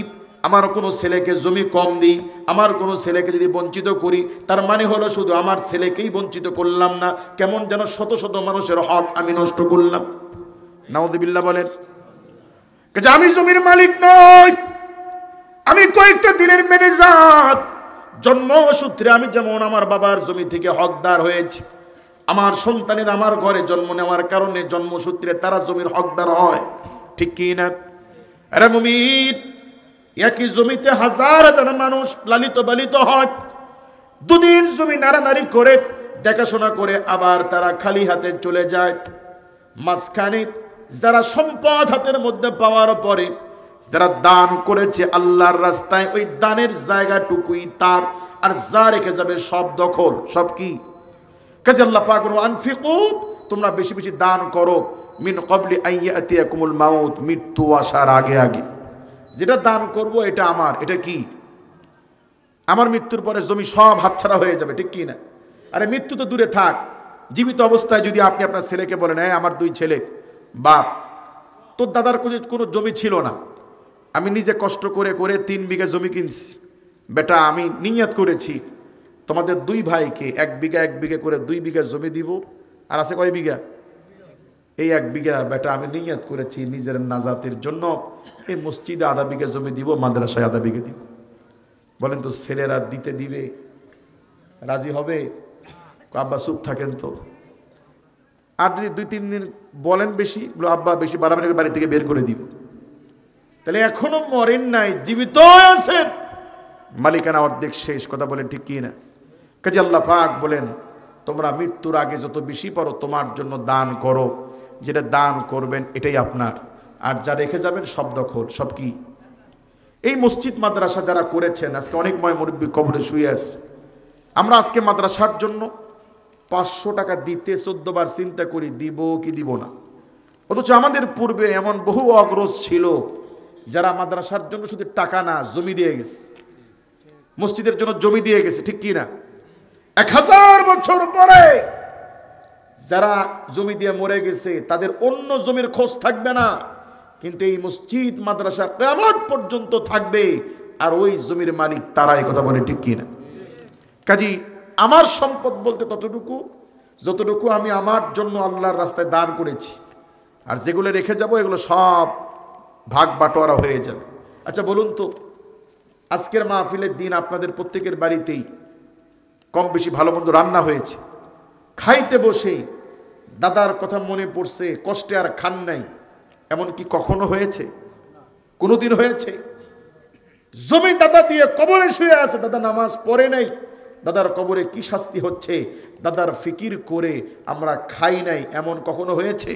আমার কোনো ছেলেকে জমি কম দিই, আমার কোনো ছেলেকে যদি বঞ্চিত করি, তার মানে হলো শুধু আমার ছেলেকেই বঞ্চিত করলাম না, কেমন যেন শত শত মানুষের হক আমি নষ্ট করলাম। নাউযুবিল্লাহ বলেন। আমি জমির মালিক নই, আমি কয়েকটা দিনের ম্যানেজার। জন্মসূত্রে আমি যেমন আমার বাবার জমি থেকে হকদার হয়েছি, আমার সন্তানের আমার ঘরে জন্ম নেওয়ার কারণে জন্মসূত্রে তারা জমির হকদার হয়। ঠিক কি না? আরে মুমিন, একই জমিতে হাজার হাজার মানুষ লালিত পালিত হয়। দুদিন জমি নাড়ানাড়ি করে দেখাশোনা করে আবার তারা খালি হাতে চলে যায়। মাঝখানে যারা সম্পদ হাতের মধ্যে পাওয়ার পরে যারা দান করেছে আল্লাহর রাস্তায়, ওই দানের জায়গাটুকুই তার, আর যা রেখে যাবে সব দখল। সব কি? কাজে আল্লাহ পাক বলেন আনফিকু, তোমরা বেশি বেশি দান করো, মিন ক্বাবলি আইয়াতিয়াকুমুল মাউত, মৃত্যু আসার আগে আগে। যেটা দান করব এটা আমার, এটা কি? আমার মৃত্যুর পরে জমি সব হাতছাড়া হয়ে যাবে। ঠিক কি না? আরে মৃত্যু তো দূরে থাক, জীবিত অবস্থায় যদি আপনি আপনার ছেলেকে বলেন, হ্যাঁ আমার দুই ছেলে, বাপ তোর দাদার কোনো জমি ছিল না, আমি নিজে কষ্ট করে করে 3 বিঘা জমি কিনছি, বেটা আমি নিয়ত করেছি তোমাদের দুই ভাইকে 1 বিঘা 1 বিঘা করে 2 বিঘা জমি দিব, আর আছে কয় বিঘা? এই 1 বিঘা বেটা আমি নিয়ত করেছি নিজের নাজাতের জন্য, এই মসজিদে আধা বিঘা জমি দিব, মাদ্রাসায় আধা বিঘা দিব। বলেন তো ছেলেরা দিতে দিবে? রাজি হবে? আব্বা চুপ থাকেন তো। আর যদি 2-3 দিন বলেন বেশি, আব্বা বেশি বাড়াবাড়ি বাড়ি থেকে বের করে দিব। তাহলে এখনো মরেন নাই, জীবিত আছেন, মালিকানা অর্ধেক শেষ। কথা বলেন ঠিক কি না? কাজে আল্লাহ পাক বলেন তোমরা মৃত্যুর আগে যত বেশি পারো তোমার জন্য দান করো, যেটা দান করবেন এটাই আপনার, আর যা রেখে যাবেন সব দখল। সব কি? এই মসজিদ মাদ্রাসা যারা করেছেন, আজকে অনেক মুরব্বি কবরে শুয়ে আছে। আমরা আজকে মাদ্রাসার জন্য 500 টাকা দিতে 14 বার চিন্তা করি দিব কি দিব না। অথচ আমাদের পূর্বে এমন বহু অগ্রজ ছিল যারা মাদ্রাসার জন্য শুধু টাকা না, জমি দিয়ে গেছে, মসজিদের জন্য জমি দিয়ে গেছে। ঠিক কি না? 1000 বছর পরে যারা জমি দিয়ে মরে গেছে তাদের অন্য জমির খোঁজ থাকবে না, কিন্তু এই মসজিদ মাদ্রাসা কিয়ামত পর্যন্ত থাকবে, আর ওই জমির মালিক তারাই। কথা বলেন ঠিক কি না? কাজী আমার সম্পদ বলতে ততটুকু যতটুকু আমি আমার জন্য আল্লাহর রাস্তায় দান করেছি, আর যেগুলো রেখে যাব এগুলো সব ভাগ বাটোয়ারা হয়ে যাবে। আচ্ছা বলুন তো, আজকের মাহফিলের দিন আপনাদের প্রত্যেকের বাড়িতেই কম বেশি ভালো মন্দ রান্না হয়েছে, খাইতে বসে দাদার কথা মনে পড়ছে, কষ্টে আর খান নাই, এমন কি কখনো হয়েছে? কোনোদিন হয়েছে? জমি দাদা দিয়ে কবরে শুয়ে আছে, দাদা নামাজ পড়ে নাই, দাদার কবরে কি শাস্তি হচ্ছে, দাদার ফিকির করে আমরা খাই নাই, এমন কখনো হয়েছে?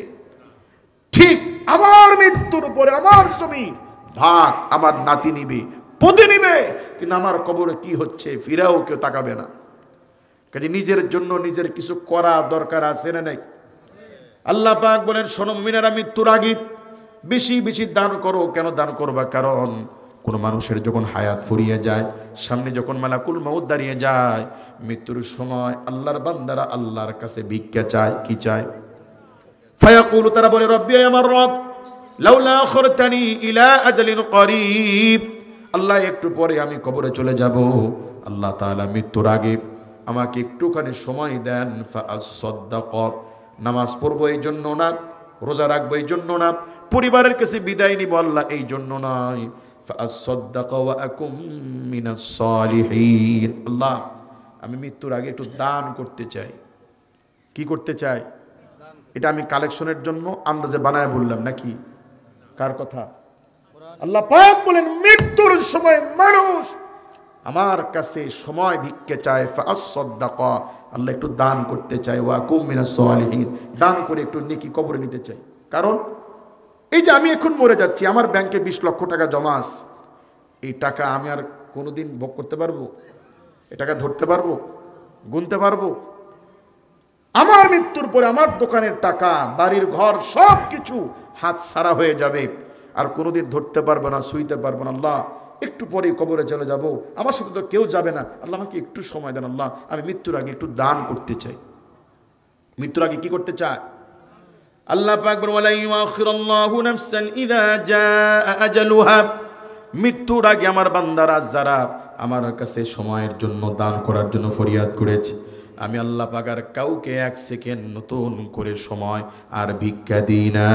ঠিক আমার মৃত্যুর পরে আমার জমি ভাগ আমার নাতি নিবে, পুতি নিবে, কিন্তু আমার কবরে কি হচ্ছে ফিরাও কেউ তাকাবে না। কাজে নিজের জন্য নিজের কিছু করা দরকার আছে না নাই? আল্লাহ পাক বলেন শোনো মুমিনেরা, মৃত্যুর আগে বেশি বেশি দান করো। কেন দান করবা? কারণ কোন মানুষের যখন হায়াত ফুরিয়ে যায়, সামনে যখন মালাকুল মউত দাঁড়িয়ে যায়, মৃত্যুর সময় আল্লাহর বান্দারা আল্লাহর কাছে ভিক্ষা চায়। কি চায়? ফায়াকুলু, তারা বলে রব্বি, আমার রব, লাউলা আখরতানি ইলা আজালিন করিব, আল্লাহ একটু পরে আমি কবরে চলে যাব, আল্লাহ তাআলা মৃত্যুর আগে আমাকে একটুখানি সময় দেন। ফাআসাদদাক, নামাজ পড়বো এই জন্য না, রোজা রাখবো এই জন্য না, পরিবারের কাছে বিদায় নিব আল্লাহ এই জন্য নয়। ফাআসাদদাক ওয়া আকুম মিনাস সালিহিন, আল্লাহ আমি মৃত্যুর আগে একটু দান করতে চাই। কি করতে চাই? এটা আমি কালেকশনের জন্য আন্দাজে বানায় বললাম নাকি? কার কথা? আল্লাহ পাক বলেন মৃত্যুর সময় মানুষ আমার কাছে সময় ভিক্ষে চায়। ফাআসাদদাক, আল্লাহ একটু দান করতে চাই। ওয়া আকুম মিনাস সালিহিন, দান করে একটু নেকি কবরে নিতে চাই। কারণ এই যে আমি এখন মরে যাচ্ছি, আমার ব্যাংকে 20 লক্ষ টাকা জমা আছে, এই টাকা আমি আর কোনোদিন ভোগ করতে পারবো? এই টাকা ধরতে পারবো? গুনতে পারবো? আমার মৃত্যুর পরে আমার দোকানের টাকা, বাড়ির ঘর সব কিছু হাত ছাড়া হয়ে যাবে, আর কোনোদিন ধরতে পারবো না, শুইতে পারবো না। আল্লাহ একটু পরে কবরে চলে যাব, আমার সাথে তো কেউ যাবে না, আল্লাহ আমাকে একটু সময় দেন, আল্লাহ আমি মৃত্যুর আগে একটু দান করতে চাই। মৃত্যুর আগে কি করতে চায়? আল্লাহ পাক বলেন ওয়ালা ইউআখিরুল্লাহু নাফসান ইযা জাআ আজালুহা, মৃত্যুর আগে আমার বান্দারা যারা আমার কাছে সময়ের জন্য দান করার জন্য ফরিয়াদ করেছে, আমি আল্লাহ পাক আর কাউকে 1 সেকেন্ড নতুন করে সময় আর ভিক্ষা দিই না।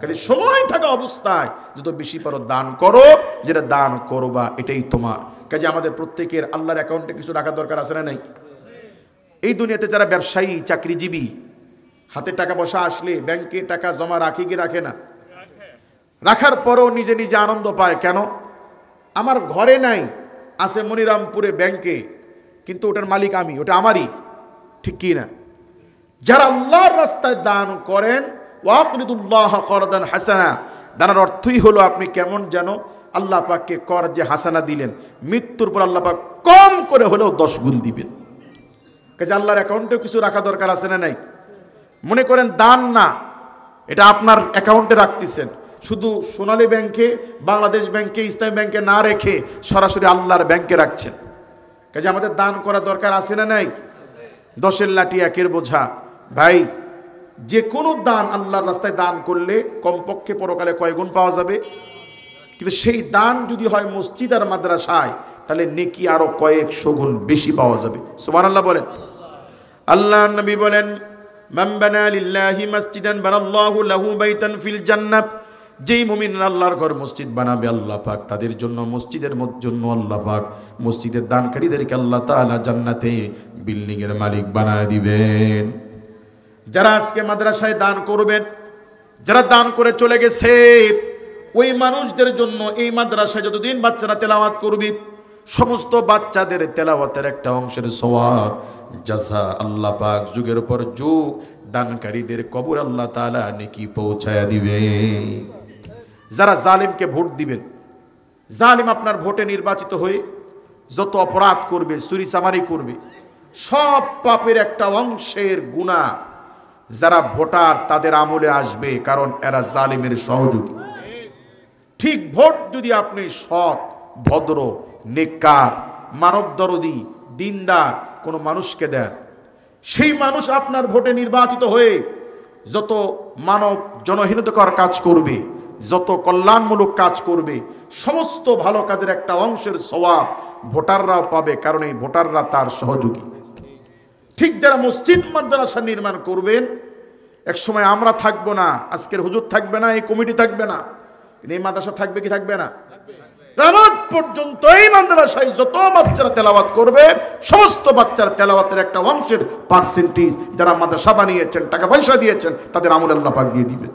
কাজে সময় থাকা অবস্থায় যত বেশি পারো দান করো, যেটা দান করবা এটাই তোমার। কাজে আমাদের প্রত্যেকের আল্লাহর অ্যাকাউন্টে কিছু রাখা দরকার আছে না নাই? এই দুনিয়াতে যারা ব্যবসায়ী, চাকরিজীবী, হাতে টাকা পয়সা আসলে ব্যাংকে টাকা জমা রাখে কি রাখে না? রাখার পরও নিজে নিজে আনন্দ পায়। কেন? আমার ঘরে নাই, আছে মনিরামপুরে ব্যাংকে, কিন্তু ওটার মালিক আমি, ওটা আমারই, ঠিক কি না? যারা আল্লাহর রাস্তায় দান করেন, ওয়াকরিদুল্লাহ করদান হাসানা, দানের অর্থই হলো আপনি কেমন যেন আল্লাহ পাককে কর যে হাসানা দিলেন, মৃত্যুর পর আল্লাহ পাক কম করে হলেও 10 গুণ দিবেন। কাজে আল্লাহর অ্যাকাউন্টেও কিছু রাখা দরকার আছে না নাই? মনে করেন দান না, এটা আপনার অ্যাকাউন্টে রাখতেছেন, শুধু সোনালী ব্যাংকে, বাংলাদেশ ব্যাংকে, ইসলামী ব্যাংকে না রেখে সরাসরি আল্লাহর ব্যাংকে রাখছেন। কাজে আমাদের দান করা দরকার আছে না নাই? 10-এর লাঠি 1-এর বোঝা। ভাই, যে কোনো দান আল্লাহর রাস্তায় দান করলে কমপক্ষে পরকালে কয় গুণ পাওয়া যাবে? কিন্তু সেই দান যদি হয় মসজিদ আর মাদ্রাসায়, তাহলে নেকি আরো কয়েকশো গুণ বেশি পাওয়া যাবে। সুবহানাল্লাহ বলেন। আল্লাহ নবী বলেন, মান বানা লিল্লাহি মাসজিদান বানাল্লাহু লাহু বাইতান ফিল জান্নাহ, যেই মুমিন আল্লাহর ঘর মসজিদ বানাবে, আল্লাহ পাক তাদের জন্য মসজিদের জন্য আল্লাহ পাক মসজিদের দানকারীদেরকে আল্লাহ তাআলা জান্নাতে বিল্ডিং এর মালিক বানায় দিবেন। যারা আজকে মাদ্রাসায় দান করবেন, যারা দান করে চলে গেছে, ওই মানুষদের জন্য এই মাদ্রাসায় যতদিন বাচ্চারা তেলাওয়াত করবে, সমস্ত বাচ্চাদের তেলাওয়াতের একটা অংশের সওয়াব জাযা আল্লাহ পাক যুগের পর যুগ দানকারীদের কবর আল্লাহ তাআলা নেকি পৌঁছায়া দিবে। যারা জালিমকে ভোট দিবেন, জালিম আপনার ভোটে নির্বাচিত হয়ে যত অপরাধ করবে, চুরি চামারি করবে, সব পাপের একটা অংশের গুনাহ যারা ভোটার তাদের আমলে আসবে, কারণ এরা জালিমের সহযোগী। ঠিক ভোট যদি আপনি সৎ, ভদ্র, নেককার, মানবদরদি, দিনদার কোনো মানুষকে দেন, সেই মানুষ আপনার ভোটে নির্বাচিত হয়ে যত মানব জনহিতকর কাজ করবে, যত কল্যাণমূলক কাজ করবে, সমস্ত ভালো কাজের একটা অংশের সওয়াব ভোটাররাও পাবে, কারণ এই ভোটাররা তার সহযোগী। ঠিক যারা মসজিদ মাদ্রাসা নির্মাণ করবেন, এক সময় আমরা থাকবো না, আজকের হুজুর থাকবে না, এই কমিটি থাকবে না, এই মাদ্রাসা থাকবে কি থাকবে না? কিয়ামত পর্যন্ত এই মাদ্রাসায় যত বাচ্চারা তেলাওয়াত করবে, সমস্ত বাচ্চার তেলাওয়াতের একটা অংশের পার্সেন্টেজ যারা মাদ্রাসা বানিয়েছেন, টাকা পয়সা দিয়েছেন, তাদের আমল আল্লাহ পাক দিয়ে দিবেন।